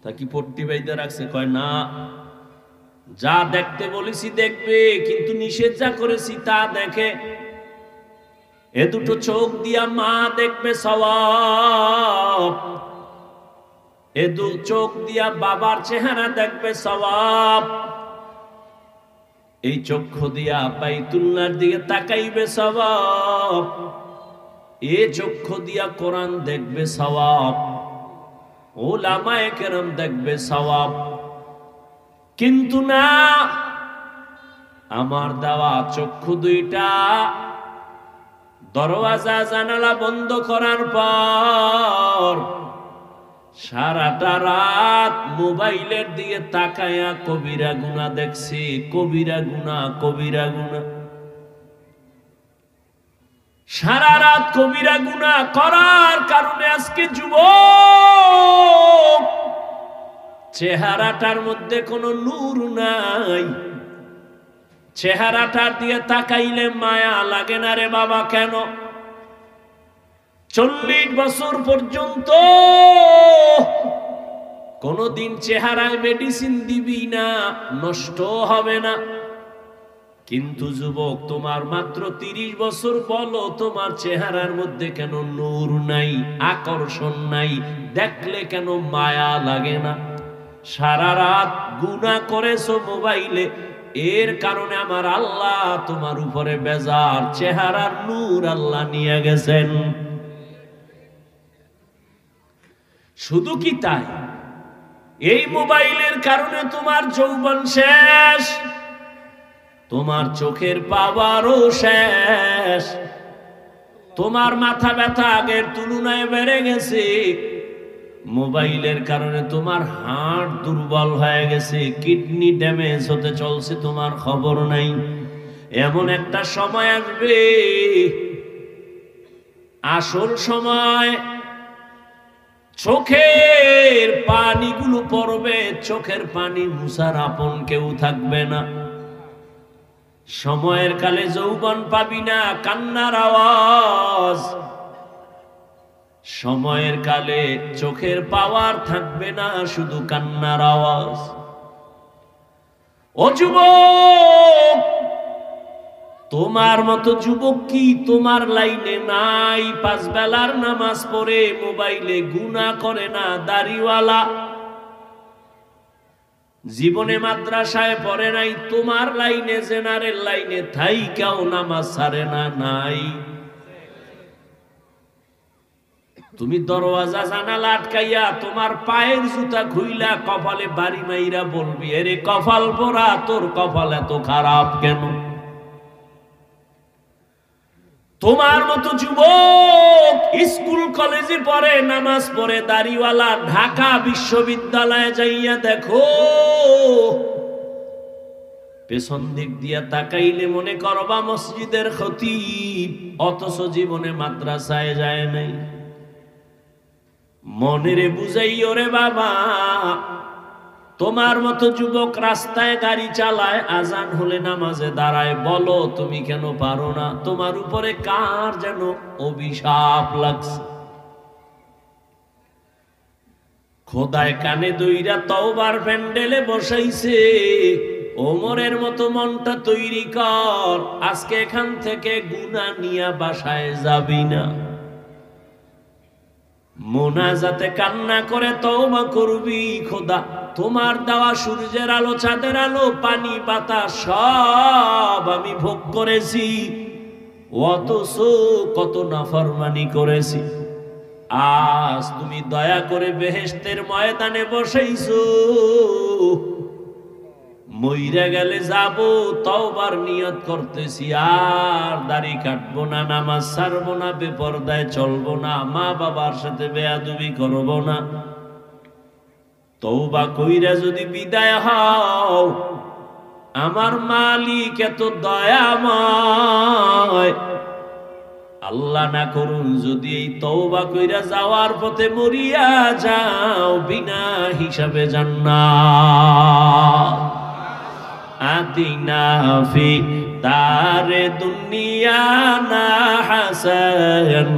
তা কি পট্টি বাইদা রাখছে? কয় না, যা দেখতে বলেছি দেখবে, কিন্তু নিষেধ যা করেছি তা দেখে। এ দুটো চোখ দিয়া মা দেখবে সওয়াব, এ দু চোখ দিয়া বাবার চেহারা দেখবে সওয়াব, এই চক্ষু দিয়া বাইতুল্লাহর দিকে তাকাইবে সওয়াব, এ চক্ষু দিয়া কোরআন দেখবে সওয়াব, উলামায়ে কেরাম দেখবে সওয়াব। কিন্তু না, আমার দেওয়া চক্ষু দুইটা দরওয়াজা জানালা বন্ধ করার পর সারাটা রাত মোবাইলের দিকে তাকায়া কবিরা গুনাহ দেখছি, কবিরা গুনাহ, কবিরা গুনাহ। সারা রাত কবিরা গুনাহ করার কারণে আজকে যুবক চেহারাটার মধ্যে কোনো নূর নাই। চেহারাটার দিয়ে তাকাইলে মায়া লাগে না রে বাবা। কেন? 40 বছর পর্যন্ত কোনদিন চেহারায় মেডিসিন দিবি না, নষ্ট হবে না। কিন্তু যুবক, তোমার মাত্র 30 বছর, বলো তোমার চেহারার মধ্যে কেন নূর নাই, আকর্ষণ নাই, দেখলে কেন মায়া লাগে না? সারা রাত গুনাহ করেছো মোবাইলে, এর কারণে আমার আল্লাহ তোমার উপরে বেজার, চেহারার নূর আল্লাহ নিয়ে গেছেন। শুধু কি তাই, এই মোবাইলের কারণে তোমার যৌবন শেষ, তোমার চোখের পাওয়ারও শেষ, তোমার মাথা ব্যথা আগের তুলনায় বেড়ে গেছে। মোবাইলের কারণে তোমার হার্ট দুর্বল হয়ে গেছে, কিডনি ড্যামেজ হতে চলছে, তোমার খবর নাই। এমন একটা সময় আসবে, আসল সময়, চোখের পানিগুলো পড়বে, চোখের পানি মুছার আপন কেউ থাকবে না। সময়ের কালে যৌবন পাবি না, কান্নার আওয়াজ। সময়ের কালে চোখের পাওয়ার থাকবে না, শুধু কান্নার আওয়াজ। ও যুবক, তোমার মতো যুবক কি তোমার লাইনে নাই? 5 বেলার নামাজ পড়ে মোবাইলে গুনাহ করে না, দাড়িওয়ালা, জীবনে মাদ্রাসায় পড়ে নাই, তোমার লাইনে, জেনারেল লাইনে থাইকাও নামাজ ছাড়ে না, নাই? তুমি দরওয়াজা জানালা আটকাইয়া তোমার পায়ের জুতা খুইলা কপালে বাড়ি মাইরা বলবি, আরে কপাল পোড়া, তোর কপাল এত খারাপ কেন? তোমার মতো যুবক স্কুল কলেজে পড়ে, নামাজ পড়ে, দাড়িওয়ালা, ঢাকা বিশ্ববিদ্যালয়ে যাইয়া দেখো, পেছন দিক দিয়া তাকাইলে মনে করবা মসজিদের খতিব, অথচ জীবনে মাদ্রাসায় যায় নাই। মনেরে বুঝাইও রে বাবা, তোমার মতো যুবক রাস্তায় গাড়ি চালায়, আজান হলে নামাজে দাঁড়ায়, বলো তুমি কেন পারো না? তোমার উপরে কার যেন অভিশাপ লাগছে। খোদায় কানে দইরা তওবার প্যান্ডেলে বসাইছে, ওমরের মতো মনটা তৈরি কর, আজকে এখান থেকে গুনাহ নিয়া বাসায় যাবি না। মোনাজাতে কান্না করে তওবা করবি, খোদা তোমার দেওয়া সূর্যের আলো, চাঁদের আলো, পানি, বাতাস সব আমি ভোগ করেছি, অথচ কত নাফরমানি করেছি। আজ তুমি দয়া করে বেহেশতের ময়দানে বসাইছো, মইরা গেলে যাব, তওবার নিয়ত করতেছি, আর দাড়ি কাটবো না, নামাজ ছাড়বো না, বেপরদায় চলবো না, মা বাবার সাথে বেয়াদবি করবো না। তওবা কইরা যদি বিদায় হও, আমার মালিক এত দয়াময়, আল্লাহ না করুন যদি এই তওবা কইরা যাওয়ার পথে মরিয়া যাও, বিনা হিসাবে জান্নাত। আতিনা ফি দারে দুনিয়া না হাসান,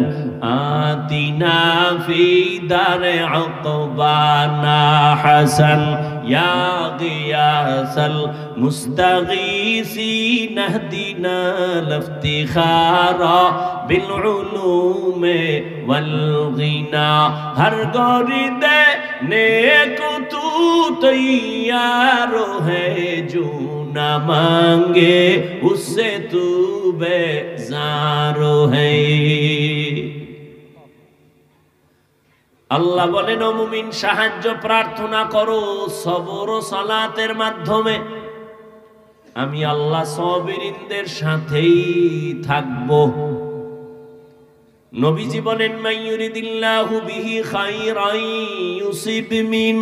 আতিনা ফি দারে উকবা না হাসান, ইয়া গিয়াসাল মুস্তাগীসিন ইহদিনা লিফতিখারা বিল উলুমে ওয়াল গিনা। হর গরিদে नेक तू तैयार है, जो न मांगे उससे तू बेजार है। আল্লাহ বলেন, ও মুমিন সাহায্য প্রার্থনা করো সবর ও সালাতের মাধ্যমে, আমি আল্লাহ সাবিরিনদের সাথেই থাকবো। নবীজি বলেন, মাইয়ুরিদিল্লাহু বিহি খাইরান ইউসিব মিন,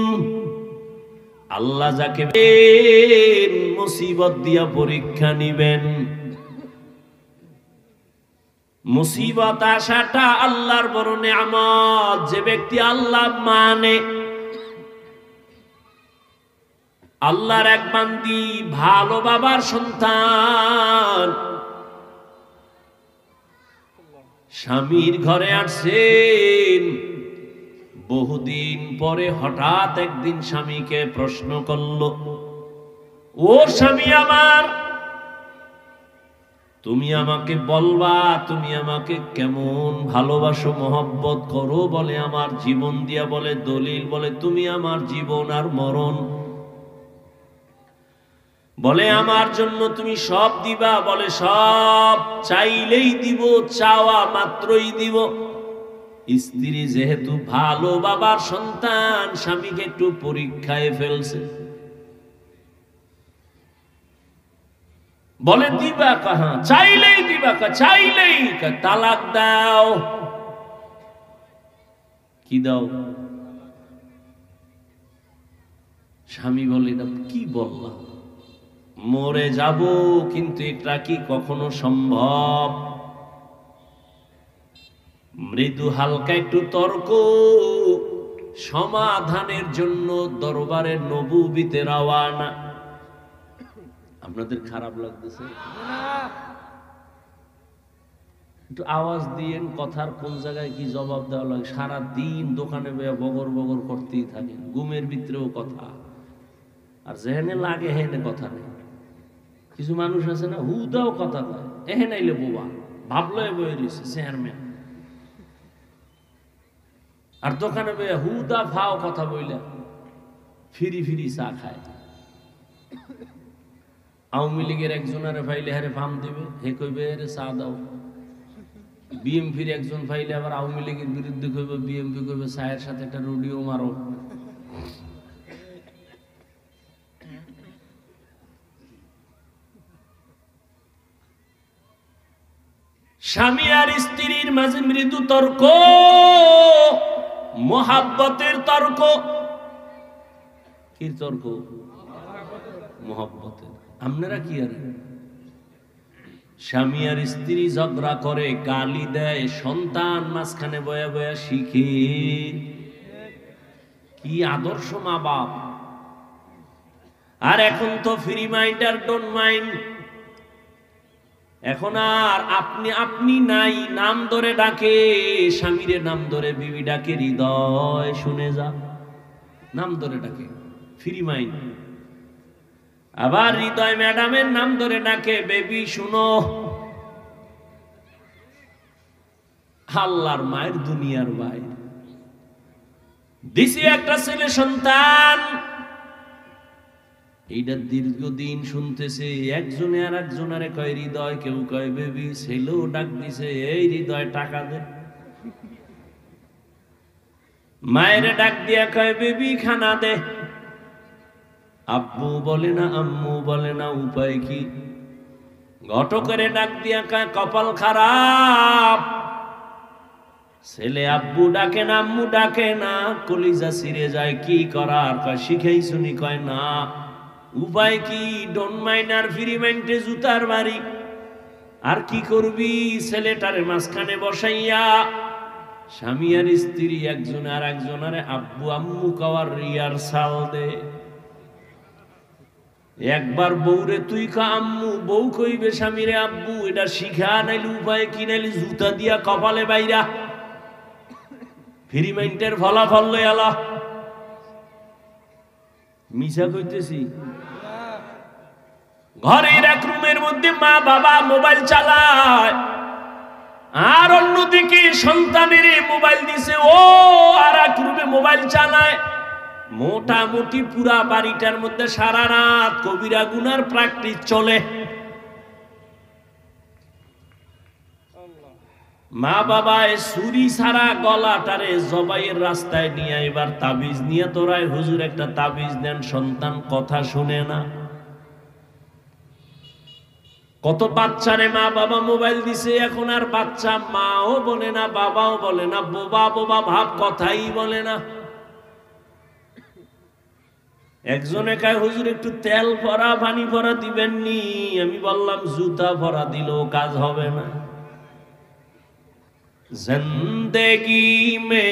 আল্লাহ যাকে মুসিবত দিয়া পরীক্ষা নিবেন। মুসিবত আসাটা আল্লাহর বড় নিয়ামত। যে ব্যক্তি আল্লাহ মানে, আল্লাহর এক বান্দি, ভালো বাবার সন্তান, স্বামীর ঘরে আসছেন, বহুদিন পরে হঠাৎ একদিন স্বামীকে প্রশ্ন করল, ও স্বামী আমার, তুমি আমাকে বলবা তুমি আমাকে কেমন ভালোবাসো, মহব্বত করো? বলে আমার জীবন দিয়া, বলে দলিল, বলে তুমি আমার জীবন আর মরণ। বলে আমার জন্য তুমি সব দিবা? বলে সব, চাইলেই দিব, চাওয়া মাত্রই দিব। স্ত্রী যেহেতু ভালো বাবার সন্তান, স্বামীকে একটু পরীক্ষায় ফেলছে। বলে দিবা কাহা? চাইলেই দিবা কা? চাইলেই তালাক দাও। কি দাও? স্বামী বলে, এটা কি বললাম? মরে যাব, কিন্তু এটা কি কখনো সম্ভব? মৃদু হালকা একটু তর্ক সমাধানের জন্য দরবারের নবুবীতে রওয়ানা। আপনাদের খারাপ লাগতেছে? একটু আওয়াজ দিয়েন, কথার কোন জায়গায় কি জবাব দেওয়া লাগে। সারা দিন দোকানে বগর বগর করতেই থাকেন, ঘুমের ভিতরেও কথা, আর যেহেনে লাগে হেনে কথা নেই। কিছু মানুষ আছে না, হুদাও কথা কয়, এহে নাইলে বোবা, ভাবলো বয়ে রয়েছে চেয়ারম্যান, আর দোকানে বয়ে হুদা ফাও কথা বইলে ফিরি ফিরি চা খায়। আওয়ামী লীগের একজনের ফাইলে হারে ফার্ম দিবে, হে কইবে রে চা দাও। বিএমপির একজন ফাইলে আবার আওয়ামী লীগের বিরুদ্ধে কইবে, বিএমপি কইবে চায়ের সাথে একটা রুডিও মারো। স্বামী আর স্ত্রীর মাঝে মৃদু তর্ক, মোহাব্বতের তর্ক। কি তর্ক? মোহাব্বতের। আপনারা কি আর স্বামী আর স্ত্রী ঝগড়া করে, গালি দেয়, সন্তান মাঝখানে বয়া বয়া শিখে। কি আদর্শ মা বাপ! আর এখন তো ফ্রি মাইন্ড আর ডোন্ট মাইন্ড। এখন আর আপনি আপনি নাই, নাম ধরে ডাকে, স্বামীরে নাম ধরে বিবি ডাকে, হৃদয় শুনে যা, নাম ধরে ডাকে, ফ্রি মাইন্ড। আবার হৃদয় ম্যাডামের নাম ধরে ডাকে, বেবি শুনো। আল্লাহর মায়ের দুনিয়ার বাইরে দিছি একটা ছেলে সন্তান, এইটা দীর্ঘদিন শুনতেছে। একজনে আর একজনারে কয় হৃদয়, কেউ কয় বেবি, ছেলেও ডাক দিছে, এই হৃদয় টাকা দে। মায়ের ডাক দিয়া কয় বেবি খানা দে। আব্বু বলে না, আম্মু বলে না, উপায় কি? ঘটকের ডাক দিয়া কয় কপাল খারাপ, ছেলে আব্বু ডাকে না, আম্মু ডাকে না, কলিজা ছিঁড়ে যায়। কি করার? কয় শিখাই শুনি। কয় না, উপায় কি? ডোন্ট মাইন্ড আর ফ্রি মাইন্ডে জুতার বাড়ি। আর কি করবি? ছেলেটারে মাঝখানে বসাইয়া স্বামী আর স্ত্রী একজন আর একজনের আব্বু আম্মু কাওয়ার রিহার্সাল দে। একবার বউরে তুই কা আম্মু, বউ কইবে স্বামীরে আব্বু। এটা শিখা, নাইলে উপায় কি? নাইলে জুতা দিয়া কপালে বাইরা। ফ্রি মাইন্ডের ফলাফল লই আলা। মিছা কইতেছি? ঘরের এক রুমের মধ্যে মা বাবা মোবাইল চালায়, আর অন্যদিকে সন্তানের মোবাইল দিছে, ও আর এক রুমে মোবাইল চালায়। মোটামুটি পুরা বাড়িটার মধ্যে সারা রাত কবিরা গুনার প্র্যাকটিস চলে। মা বাবায় ছুরি ছাড়া গলাটারে জবাইয়ের রাস্তায় নিয়ে এবার তাবিজ নিয়ে তোরায় হুজুর একটা তাবিজ দেন, সন্তান কথা শুনে না। কত বাচ্চারে মা বাবা মোবাইল দিছে, এখন আর বাচ্চা মাও বলে না, বাবাও বলে না, বোবা বোবা ভাব, কথাই বলে না। একজনে কয় হুজুর একটু তেল ভরা পানি ভরা দিবেন নি? আমি বললাম জুতা ভরা দিলেও কাজ হবে না। জিন্দেগি মে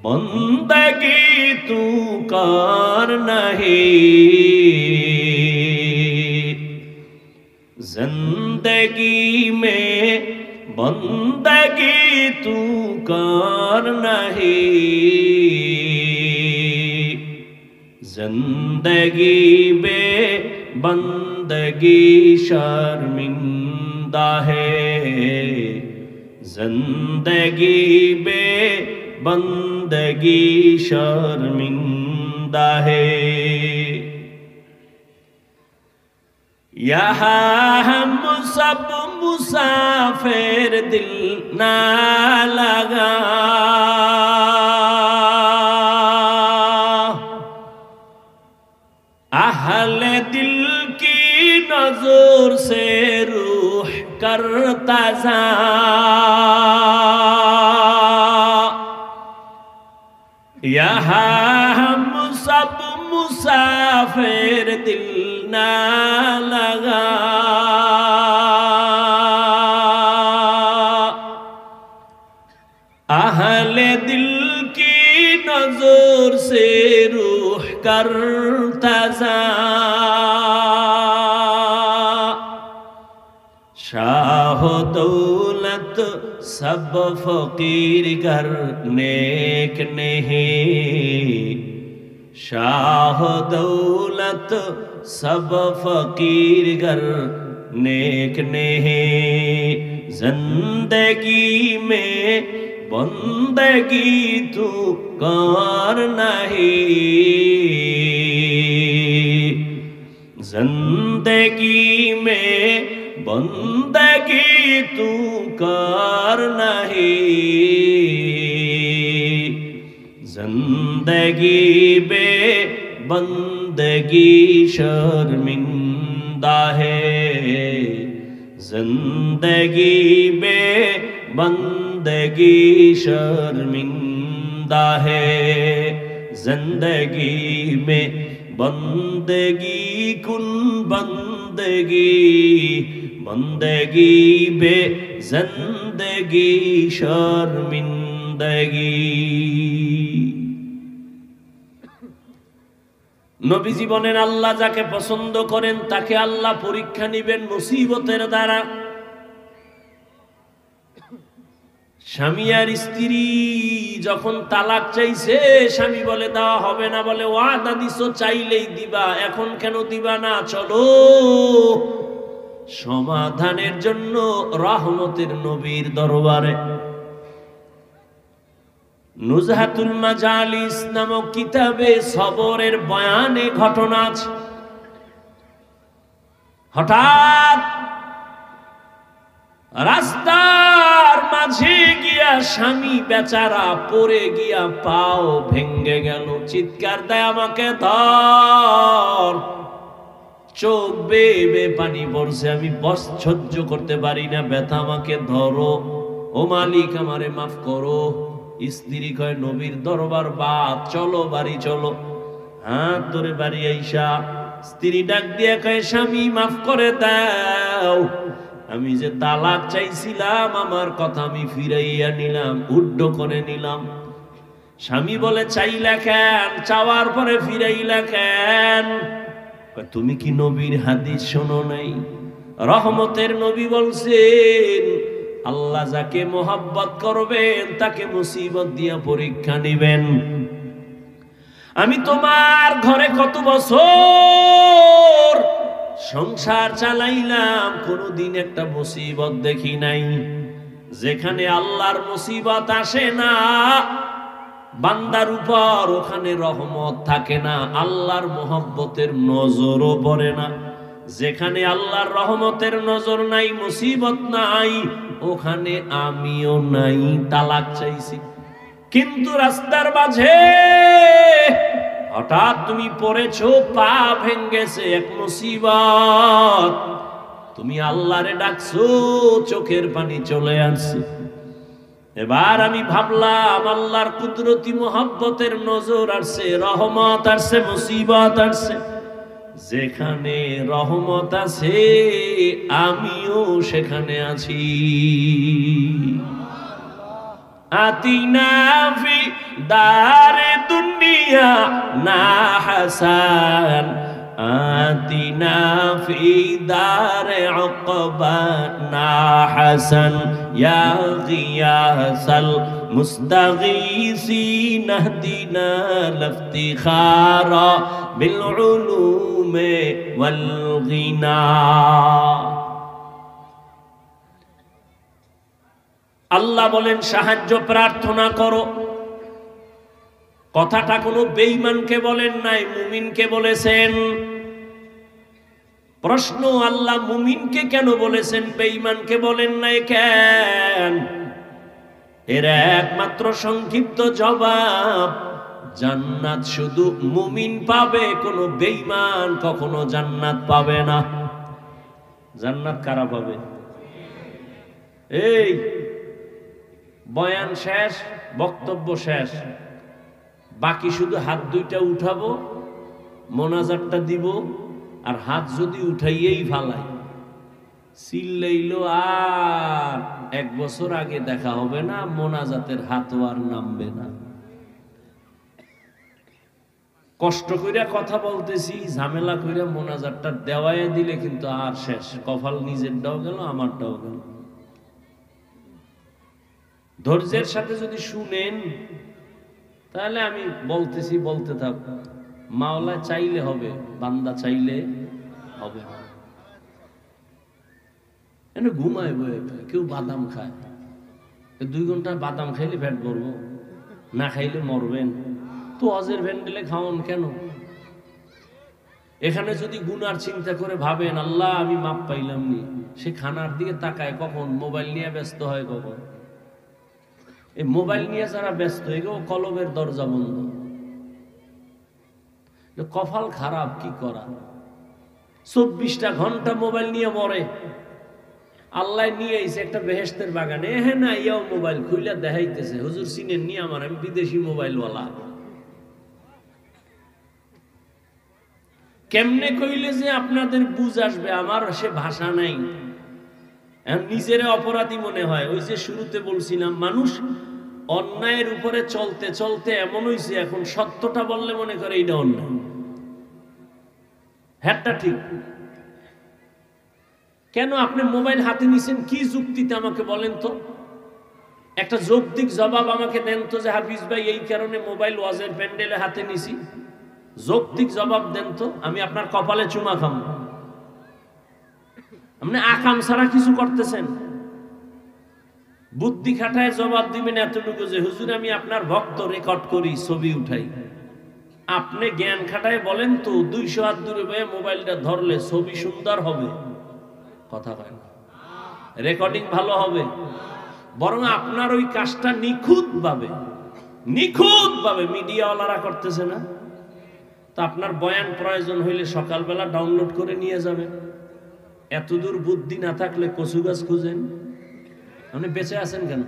বন্দগি তু কর নাহি, जिंदगी में बंदगी तू कर नहीं, जिंदगी में बंदगी शर्मिंदा है, जिंदगी में बंदगी शर्मिंदा है। यहाँ हम सब मुसाफिर दिल ना लगा, अहले दिल की नजर से रूह करता जा, यहाँ हम सब मुसाफिर दिल ना लगा, अहले दिल की नजर से रूह करता जा, शाह दौलत सब फकीर घर नेक नहीं, शाह दौलत सब फकीर घर नेक नहीं, जिंदगी में बंदगी तू कर नहीं, जिंदगी में बंदगी तू कर नहीं, जिंदगी में बंदगी शर्मिंदा है, जिंदगी में बंदगी शर्मिंदा है, जिंदगी में बंदगी कुन बंदगी, बंदगी बे जिंदगी शर्मिंदगी। নবী জীবনের আল্লাহ যাকে পছন্দ করেন তাকে আল্লাহ পরীক্ষা নিবেন মুসিবতের দ্বারা। স্বামী আর স্ত্রী যখন তালাক চাইছে, স্বামী বলে দেওয়া হবে না, বলে ওয়াদা দিছো চাইলেই দিবা, এখন কেন দিবা না? চলো সমাধানের জন্য রহমতের নবীর দরবারে। নুজহাতুল মাজালিস নামক কিতাবে সবরের বয়ানে ঘটনা আছে। হঠাৎ রাস্তার মাঝে গিয়া স্বামী বেচারা পড়ে গিয়া পাও ভেঙ্গে গেল, চিৎকার দেয় আমাকে ধর। চোখ বেয়ে বেয়ে পানি পড়ছে, আমি বস সহ্য করতে পারি না ব্যথা, আমাকে ধরো। ও মালিক আমারে মাফ করো। স্ত্রী কয় নবীর দরবার বাদ, চলো বাড়ি চলো। হাত ধরে বাড়ি আইসা স্ত্রী ডাক দিয়ে কয় স্বামী মাফ করে দাও, আমি যে তালাক চাইছিলাম আমার কথা আমি ফিরাইয়া নিলাম, উড্ড করে নিলাম। স্বামী বলে চাইলা কেন, চাওয়ার পরে ফিরাইলা কেন? তুমি কি নবীর হাদিস শোনো নাই? রহমতের নবী বলছেন আল্লাহ যাকে মোহাব্বত করবেন তাকে মুসিবত দিয়া পরীক্ষা নিবেন। আমি তোমার ঘরে কত বছর সংসার চালাইলাম, কোনদিন একটা মুসিবত দেখি নাই। যেখানে আল্লাহর মুসিবত আসে না বান্দার উপর, ওখানে রহমত থাকে না, আল্লাহর মোহাব্বতের নজরও পড়ে না। যেখানে আল্লাহর রহমতের নজর নাই, মুসিবত নাই, ওখানে আমিও নাই। তালাক চাইছি, কিন্তু রাস্তার মাঝে হঠাৎ তুমি পড়েছো, পা ভেঙ্গেছে, এক মুসিবত, তুমি আল্লাহরে ডাকছো, চোখের পানি চলে আসছে। এবার আমি ভাবলাম আল্লাহর কুদরতি মোহাব্বতের নজর আসছে, রহমত আসছে, মুসিবত আসছে। যেখানে রহমত আছে আমিও সেখানে আছি। আতিনা ফি দারে দুনিয়া না হাসান, আতিনা ফি দারে উকবা না হাসান, ইয়া গিয়াসাল মুস্তাগীসিন ইহদিনা লিফতিখারা বিল উলুমি ওয়াল গিনা। আল্লাহ বলেন সাহায্য প্রার্থনা করো। কথাটা কোনো বেঈমানকে বলেন নাই, মুমিনকে বলেছেন। প্রশ্ন, আল্লাহ মুমিনকে কেন বলেছেন, বেঈমানকে বলেন নাই কেন? এর একমাত্র সংক্ষিপ্ত জবাব, জান্নাত শুধু মুমিন পাবে, কোনো বেঈমান কখনো জান্নাত পাবে না। জান্নাত কারা পাবে? এই বয়ান শেষ, বক্তব্য শেষ, বাকি শুধু হাত দুইটা উঠাবো, মোনাজাতটা দিব, আর হাত যদি উঠাইয়েই ফালাই চিল্লাইলো আর 1 বছর আগে দেখা হবে না, মোনাজাতের হাতও আর নামবে না। কষ্ট কইরা কথা বলতেছি, ঝামেলা কইরা মোনাজাতটা দেওয়ায় দিলে কিন্তু আর শেষ, কপাল নিজেরটাও গেল, আমারটাও গেল। ধৈর্যের সাথে যদি শুনেন তাহলে আমি বলতেছি, বলতে থাক। মাওলা চাইলে হবে, বান্দা চাইলে হবে। এনে ঘুমায় বয়ে, কেউ বাদাম খায়, 2 ঘন্টা বাদাম খাইলে পেট ভরবো, না খাইলে মরবেন। তো অজের ভ্যান্ডেলে খাওয়ান কেন? এখানে যদি গুনার চিন্তা করে ভাবেন আল্লাহ আমি মাপ পাইলাম নি, সে খানার দিকে তাকায় কখন? মোবাইল নিয়ে ব্যস্ত হয় কখন? এই মোবাইল নিয়ে যারা ব্যস্ত, এগো কলবের দরজা বন্ধ। কপাল খারাপ, কি করা? 24টা ঘন্টা মোবাইল নিয়ে মরে। আল্লাহ নিয়ে আইছে একটা বেহেশতের বাগানে, হ্যাঁ না, ইয়াও মোবাইল খুইলা দেখাইতেছে, হুজুর চিনেন নি আমার, আমি বিদেশি মোবাইলওয়ালা। কেমনে কইলে যে আপনাদের বুঝ আসবে, আমার সে ভাষা নাই। নিজের অপরাধী মনে হয়। ওই যে শুরুতে বলছিলাম, মানুষ অন্যায়ের উপরে চলতে চলতে এমন হইছে, এখন সত্যটা বললে মনে করে এইটা অন্যায়। হ্যাঁটা ঠিক। কেন আপনি মোবাইল হাতে নিছেন? কি যুক্তিতে আমাকে বলেন তো, একটা যৌক্তিক জবাব আমাকে দেন তো, যে হাফিজ ভাই এই কারণে মোবাইল ওয়াজের প্যান্ডেলে হাতে নিছি। যৌক্তিক জবাব দেন তো, আমি আপনার কপালে চুমা খাম। আপনি আকাম ছাড়া কিছু করতেছেন। বুদ্ধি খাটায় জবাব দিবেন এতটুকু যে হুজুর আমি আপনার ভক্ত, রেকর্ড করি, ছবি উঠাই। আপনি জ্ঞান খাটায় বলেন তো, 200 হাত দূরে বয়ে মোবাইলটা ধরলে ছবি সুন্দর হবে? কথা হয় না, রেকর্ডিং ভালো হবে। বরং আপনার ওই কাজটা নিখুঁত ভাবে মিডিয়াওয়ালারা করতেছে না? তা আপনার বয়ান প্রয়োজন হইলে সকালবেলা ডাউনলোড করে নিয়ে যাবেন। এতদূর বুদ্ধি না থাকলে কচু গাছ খুঁজেন। আপনি বেঁচে আছেন কেন?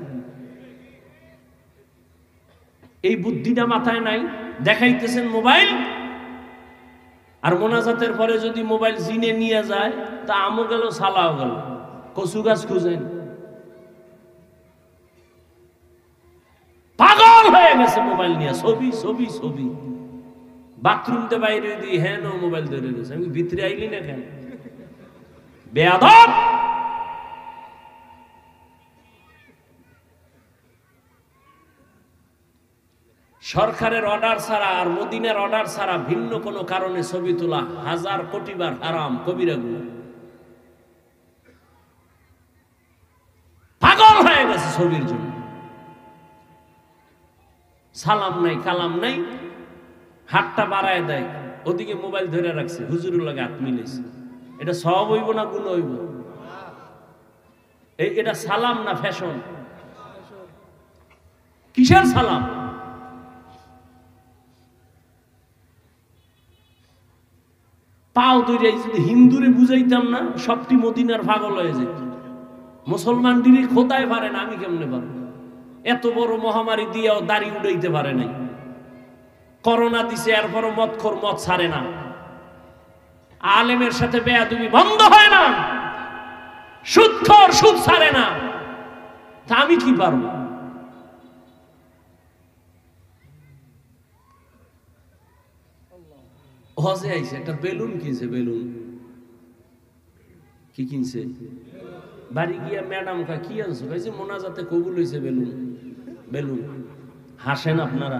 এই বুদ্ধিটা মাথায় নাই, দেখাইতেছেন মোবাইল। আর মোনাজাতের পরে যদি মোবাইল জিনে নিয়ে যায় তা আমও গেল সালাও গেল, কচু গাছ খুঁজেন। পাগল হয়ে গেছে মোবাইল নিয়ে, ছবি ছবি ছবি। বাথরুমতে বাইরে দিয়ে হ্যাঁ নো মোবাইল ধরে গেছে। আমি ভিতরে আইলি না কেন? বেয়াদব। সরকারের অর্ডার ছাড়া আর মদিনার অর্ডার ছাড়া ভিন্ন কোনো কারণে ছবি তোলা 1000 কোটি বার হারাম, কবিরা গুনাহ। পাগল হয়ে গেছে ছবির জন্য। সালাম নাই কালাম নাই, হাতটা বাড়ায় দেয়, ওদিকে মোবাইল ধরে রাখছে, হুজুরের লাগে হাত মিলেছে। এটা সওয়াব হইব না গুনাহ হইব? এটা সালাম না ফ্যাশন? কিসের সালাম? পাও তৈরি যদি হিন্দুরে বুঝাইতাম না, সবটি মদিনার পাগল হয়ে যেত। মুসলমান দিদি খোদায় পারে না, আমি কেমনে পারবো? এত বড় মহামারী দিয়েও দাড়ি উড়াইতে পারে নাই। করোনা দিছে, এরপরও মদখোর মদ ছাড়ে না। আলেমের সাথে বেয়াদবি বন্ধ হয় না, সুদখোর সুদ ছাড়ে না। তা আমি কি পারবো? হজে আইছে, একটা বেলুন কিনছে। বেলুন কি কিনছে? বাড়ি গিয়া ম্যাডাম কা কি আনছো? কাছে মোনাজাতে কবুল হইছে বেলুন। বেলুন হাসেন আপনারা?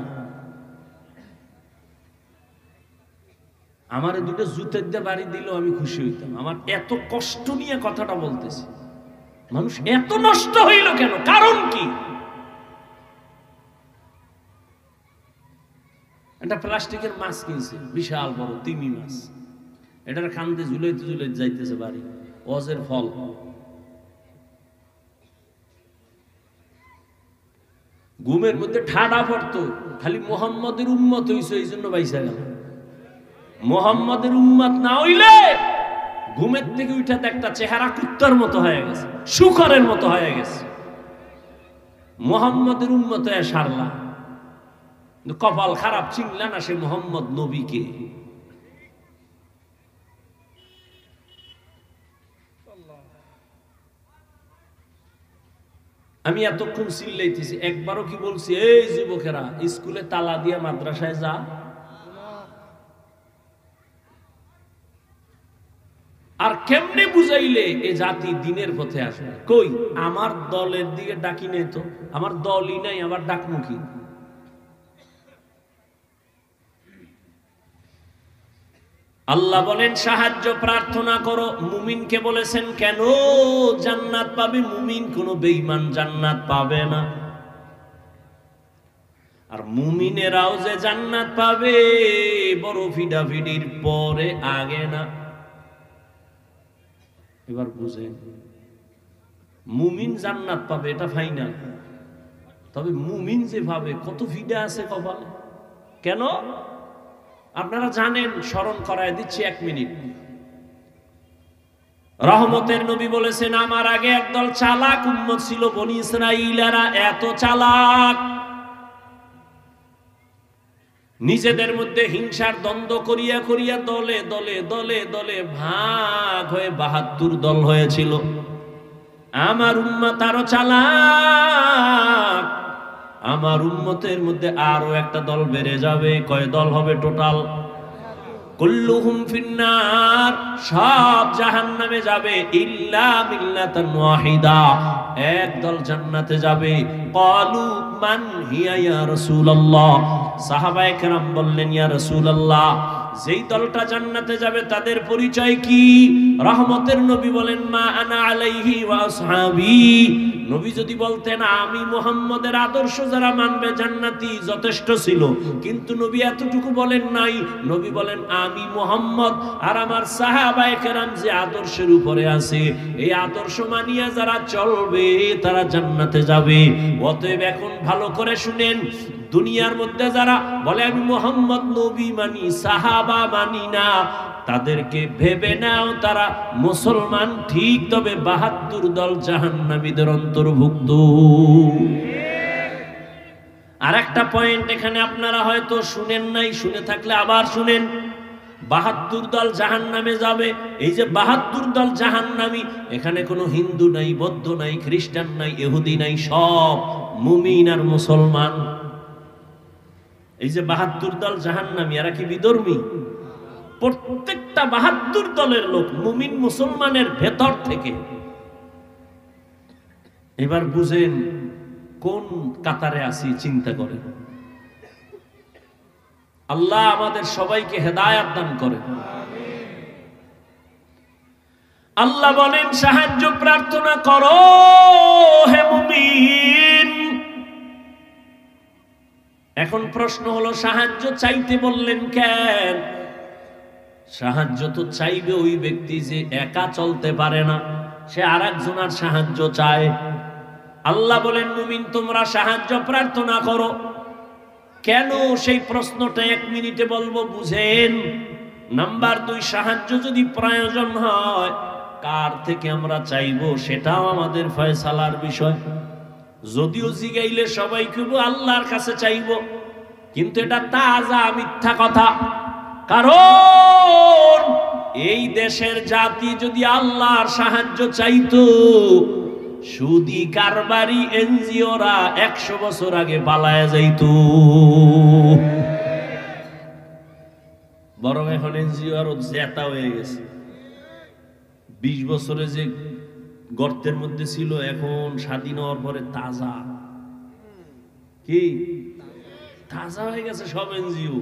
আমার দুটো জুতের দিয়ে বাড়ি দিল আমি খুশি হইতাম। আমার এত কষ্ট নিয়ে কথাটা বলতেছি। মানুষ এত নষ্ট হইল কেন? কারণ কি? একটা প্লাস্টিকের মাছ কিনছে, বিশাল বড় তিমি মাছ। এটার খান্দে ঝুলাইতে ঝুলাইতে যাইতেছে বাড়ি। ওয়াজের ফল। ঘুমের মধ্যে ঠাডা পড়তো, খালি মোহাম্মদের উম্মত হইছে, এই জন্য বাইসা গেল। মোহাম্মদের উম্মত না হইলে ঘুমের থেকে উঠে একটা চেহারা কুত্তার মতো হয়ে গেছে, শুকরের মতো হয়ে গেছে। মোহাম্মদের উম্মত হয়ে সারলা, কপাল খারাপ, চিনলা না সে মোহাম্মদ নবীকে। আমি এতক্ষণ চিল্লাইতেছি, একবারও কি বলছি এই যুবকেরা স্কুলে তালা দিয়া মাদ্রাসায় যা? আর কেমনে বুঝাইলে এ জাতি দিনের পথে আসবে? কই আমার দলের দিকে ডাকি নেই তো, আমার দলই নাই, আবার ডাকমুখী। আল্লাহ বলেন সাহায্য প্রার্থনা করো। মুমিনকে বলেছেন কেন জান্নাত পাবে মুমিন, কোন বেঈমান জান্নাত পাবে না। আর মুমিনেরাও যে জান্নাত পাবে বড় ফিডাফিডির পরে, আগে না। এবার বুঝেন, মুমিন জান্নাত পাবে এটা ফাইনাল। তবে মুমিন যে ভাবে কত ফিডা আছে কপালে। কেন আপনারা জানেন, স্মরণ করায় দিচ্ছি 1 মিনিট। রহমতের নবী বলেছেন আমার আগে একদল চালাক উম্মত ছিল, বনি ইসরাঈলেরা এত চালাক, নিজেদের মধ্যে হিংসার দ্বন্দ্ব করিয়া করিয়া দলে দলে দলে দলে ভাগ হয়ে 72 দল হয়েছিল। আমার উম্মত আরো চালাক, আমার উম্মতের মধ্যে আরো একটা দল বেড়ে যাবে। কয় দল হবে টোটাল? কুল্লুহুম ফিন্নার, সব জাহান্নামে যাবে, ইল্লা মিল্লাতান ওয়াহিদা, এক দল জান্নাতে যাবে। ক্বালু মান হিয়া ইয়া রাসূলুল্লাহ, সাহাবায়ে কেরাম বললেন ইয়া রাসূলুল্লাহ, যেই দলটা জান্নাতে যাবে তাদের পরিচয় কি? রহমতের নবী বলেন মা আনা আলাইহি ওয়া আসহাবি। নবী যদি বলতেন আমি মুহাম্মদের আদর্শ যারা মানবে জান্নাতি, যথেষ্ট ছিল। কিন্তু নবী এতটুকু বলেন নাই। নবী বলেন আমি মুহাম্মদ আর আমার সাহাবায়ে কেরাম যে আদর্শের উপরে আছে, এই আদর্শ মানিয়া যারা চলবে তারা জান্নাতে যাবে। অতএব এখন ভালো করে শুনেন, দুনিয়ার মধ্যে যারা বলে আমি মুহাম্মদ নবী মানি, সাহাবা মানি না, তাদেরকে ভেবে নাও তারা মুসলমান ঠিক, তবে ৭২ দল জাহান্নামীদের অন্তর্ভুক্ত। আর একটা পয়েন্ট এখানে আপনারা হয়তো শুনেন নাই, শুনে থাকলে আবার শুনেন। ৭২ দল জাহান্নামে যাবে। এই যে ৭২ দল জাহান্নামী, এখানে কোনো হিন্দু নাই, বৌদ্ধ নাই, খ্রিস্টান নাই, ইহুদি নাই, সব মুমিন আর মুসলমান। এই যে ৭২ দল জাহান্নামী, এরা কি বিধর্মী? প্রত্যেকটা ৭২ দলের লোক মুমিন মুসলমানের ভেতর থেকে। এবার বুঝেন কোন কাতারে আছি, চিন্তা করেন। আল্লাহ আমাদের সবাইকে হেদায়েত দান করেন। আল্লাহ বলেন সাহায্য প্রার্থনা করো হে মুমিন। এখন প্রশ্ন হলো সাহায্য চাইতে বললেন কেন? সাহায্য তো চাইবে ওই ব্যক্তি যে একা চলতে পারে না, সে আরেকজনের সাহায্য চায়। আল্লাহ বলেন মুমিন তোমরা সাহায্য প্রার্থনা করো। কেন সেই প্রশ্নটা 1 মিনিটে বলবো, বুঝেন। নাম্বার 2, সাহায্য যদি প্রয়োজন হয় কার থেকে আমরা চাইবো সেটাও আমাদের ফয়সালার বিষয়। যদিও জিগাইলে সবাই কইবো আল্লাহর কাছে চাইবো, কিন্তু এটা তাজা মিথ্যা কথা। কারণ এই দেশের জাতি যদি আল্লাহর সাহায্য চাইতো, সুদি কারবারি এনজিওরা 100 বছর আগে পালায়া যাইতো। বরং এখন এনজিও আরো জেতা হয়ে গেছে। 20 বছরে যে গর্তের মধ্যে ছিল, এখন স্বাধীন হওয়ার পরে তাজা, কি তাজা হয়ে গেছে সব এনজিও।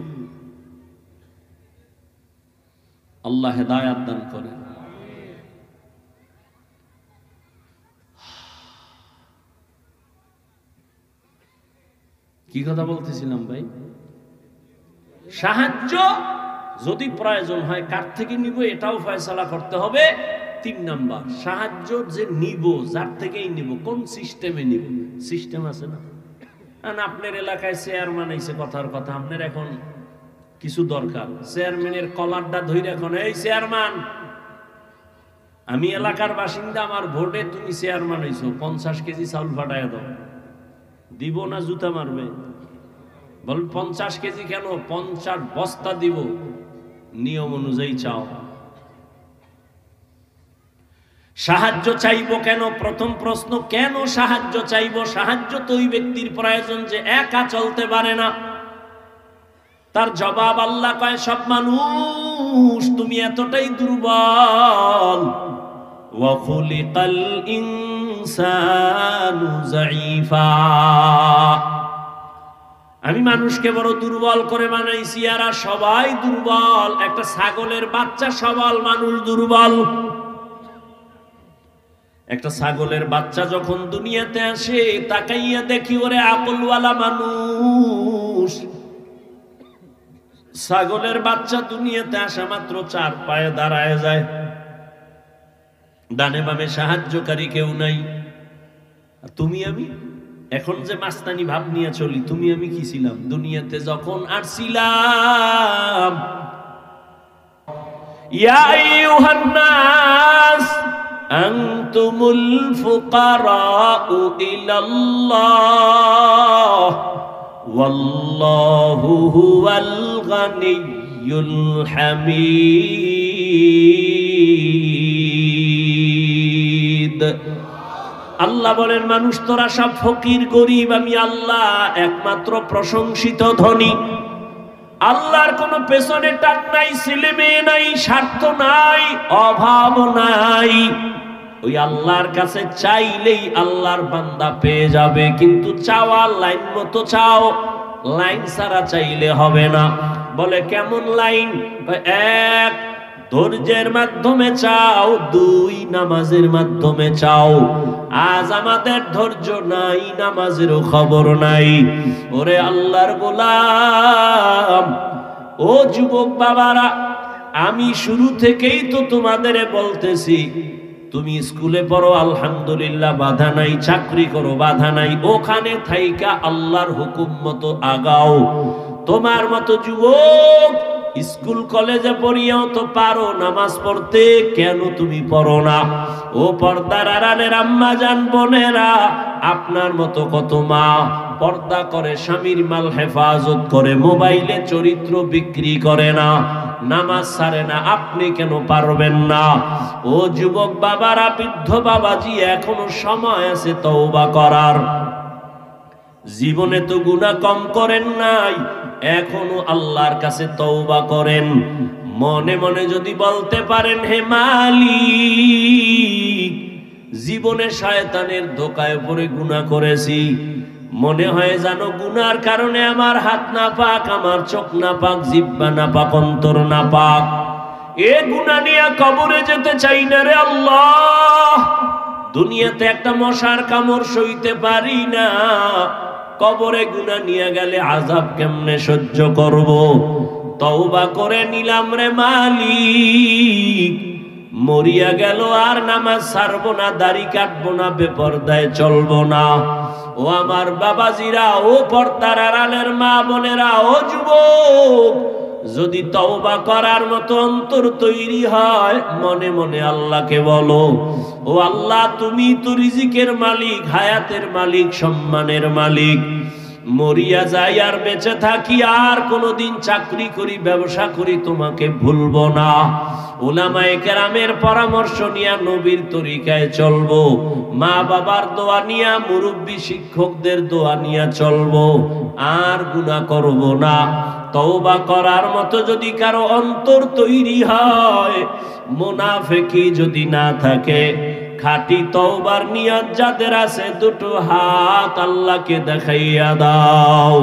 আল্লাহ হেদায়েত দান করেন। কি কথা বলতেছিলাম ভাই? সাহায্য যদি প্রয়োজন হয় কার থেকে নিব এটাও ফয়সালা করতে হবে। 3 নাম্বার, সাহায্য যে নিব, যার থেকেই নিব, কোন সিস্টেমে নিব। সিস্টেম আছে না? আপনার এলাকায় চেয়ারম্যান আইছে, কথার কথা আপনার এখন কিছু দরকার, চেয়ারম্যানের কলারটা ধরে এখন, এই চেয়ারম্যান আমি এলাকার বাসিন্দা, আমার ভোটে তুমি চেয়ারম্যান হইছো, 50 কেজি চাউল ফাটাইয়া দাও। দিব না জুতা মারবে? বল 50 কেজি কেন, 50 বস্তা দিব, নিয়ম অনুযায়ী চাও। সাহায্য চাইবো কেন? প্রথম প্রশ্ন, কেন সাহায্য চাইবো? সাহায্য তো ওই ব্যক্তির প্রয়োজন যে একা চলতে পারে না। তার জবাব আল্লাহ কয়, সব মানুষ তুমি এতটাই দুর্বল। ওয়া খুলিকাল ইনসানু যায়ীফা, আমি মানুষকে বড় দুর্বল করে বানাইছি, আর সবাই দুর্বল। একটা ছাগলের বাচ্চা সবল, মানুষ দুর্বল। একটা ছাগলের বাচ্চা যখন দুনিয়াতে আসে, তাকাইয়া দেখি ওরে আকলওয়ালা মানুষ। ছাগলের বাচ্চা দুনিয়াতে আসা মাত্র 4 পায়ে দাঁড়ায় যায়, ডানে বামে সাহায্যকারী কেউ নাই। তুমি আমি এখন যে মাস্তানি ভাব নিয়ে চলি, তুমি আমি কি ছিলাম দুনিয়াতে যখন আসছিলাম? ইয়া আইয়ুহান নাস আনতুমুল ফুকারাউ ইলাল্লাহ ওয়াল্লাহু হুয়াল গানিয়্যুল হামিদ। আল্লাহ বলেন, মানুষ তোরা সব ফকির গরিব, আমি আল্লাহ একমাত্র প্রশংসিত ধনী। আল্লাহর কোনো পেছনে টান নাই, ছেলে মেয়ে নাই, স্বার্থ নাই, অভাব নাই। ওই আল্লাহর কাছে চাইলেই আল্লাহর বান্দা পেয়ে যাবে, কিন্তু চাওয়া লাইন মতো চাও, লাইন ছাড়া চাইলে হবে না। বলে কেমন লাইন? 1 ধৈর্যের মাধ্যমে চাও, 2 নামাজের মাধ্যমে চাও। আজ আমাদের ধৈর্য নাই, নামাজেরও খবর নাই। ওরে আল্লাহর গোলাম, ও যুবক বাবারা, আমি শুরু থেকেই তো তোমাদের বলতেছি, তুমি স্কুলে পড়ো আলহামদুলিল্লাহ, বাধা নাই, চাকরি করো বাধা নাই, ওখানে থাইকা আল্লাহর হুকুম মতো আগাও। তোমার মতো যুবক স্কুল কলেজে পড়িয়াও তো পারো নামাজ পড়তে, কেন তুমি পড়ো না? ও পর্দার আড়ালের আম্মা জান বোনেরা, আপনার মতো কত মা পর্দা করে, স্বামীর মাল হেফাজত করে, মোবাইলে চরিত্র বিক্রি করে না, নামাজ ছাড়ে না, আপনি কেন পারবেন না? ও যুবক বাবারা, বৃদ্ধ বাবাজি, এখনো সময় আছে তওবা করার। জীবনে তো গুনাহ কম করেন নাই, এখনো আল্লাহর কাছে তওবা করেন। মনে মনে যদি বলতে পারেন, হে মালিক, জীবনে শয়তানের ধোঁকায় পড়ে গুনাহ করেছি, মনে হয় জানো গুনার কারণে আমার হাত না পাক, আমার চোখ না পাক, জিহ্বা না পাক, অন্তর না পাক, এ গুনাহ নিয়ে কবরে যেতে চাই না রে আল্লাহ। দুনিয়াতে একটা মশার কামড় সইতে পারি না, কবরে গুনাহ নিয়ে গেলে আযাব কেমনে সহ্য করব? তওবা করে নিলাম রে মালিক, মরিয়া গেল আর নামাজ ছাড়বো না, দাড়ি কাটবো না, বেপরদায় চলবো না। ও আমার বাবাজিরা, ও পর্দার আড়ালের মা বোনেরা, ও যুবক, যদি তওবা করার মতো অন্তর তৈরি হয়, মনে মনে আল্লাহকে বলো, ও আল্লাহ, তুমি তো রিজিকের মালিক, হায়াতের মালিক, সম্মানের মালিক। মরিয়া যাই আর বেঁচে থাকি আর কোনদিন চাকরি করি, ব্যবসা করি, তোমাকে ভুলবো না। উলামায়ে কেরামের পরামর্শ নিয়ে নবীর তরিকায় চলবো, মা বাবার দোয়া নিয়া, মুরব্বী শিক্ষকদের দোয়া নিয়া চলবো, আর গুনাহ করব না। তওবা করার মতো যদি কারো অন্তর তৈরি হয়, মুনাফিকি যদি না থাকে, খাঁটি তওবার নিয়ত যাদের আছে, দুটো হাত আল্লাহকে দেখাইয়া দাও।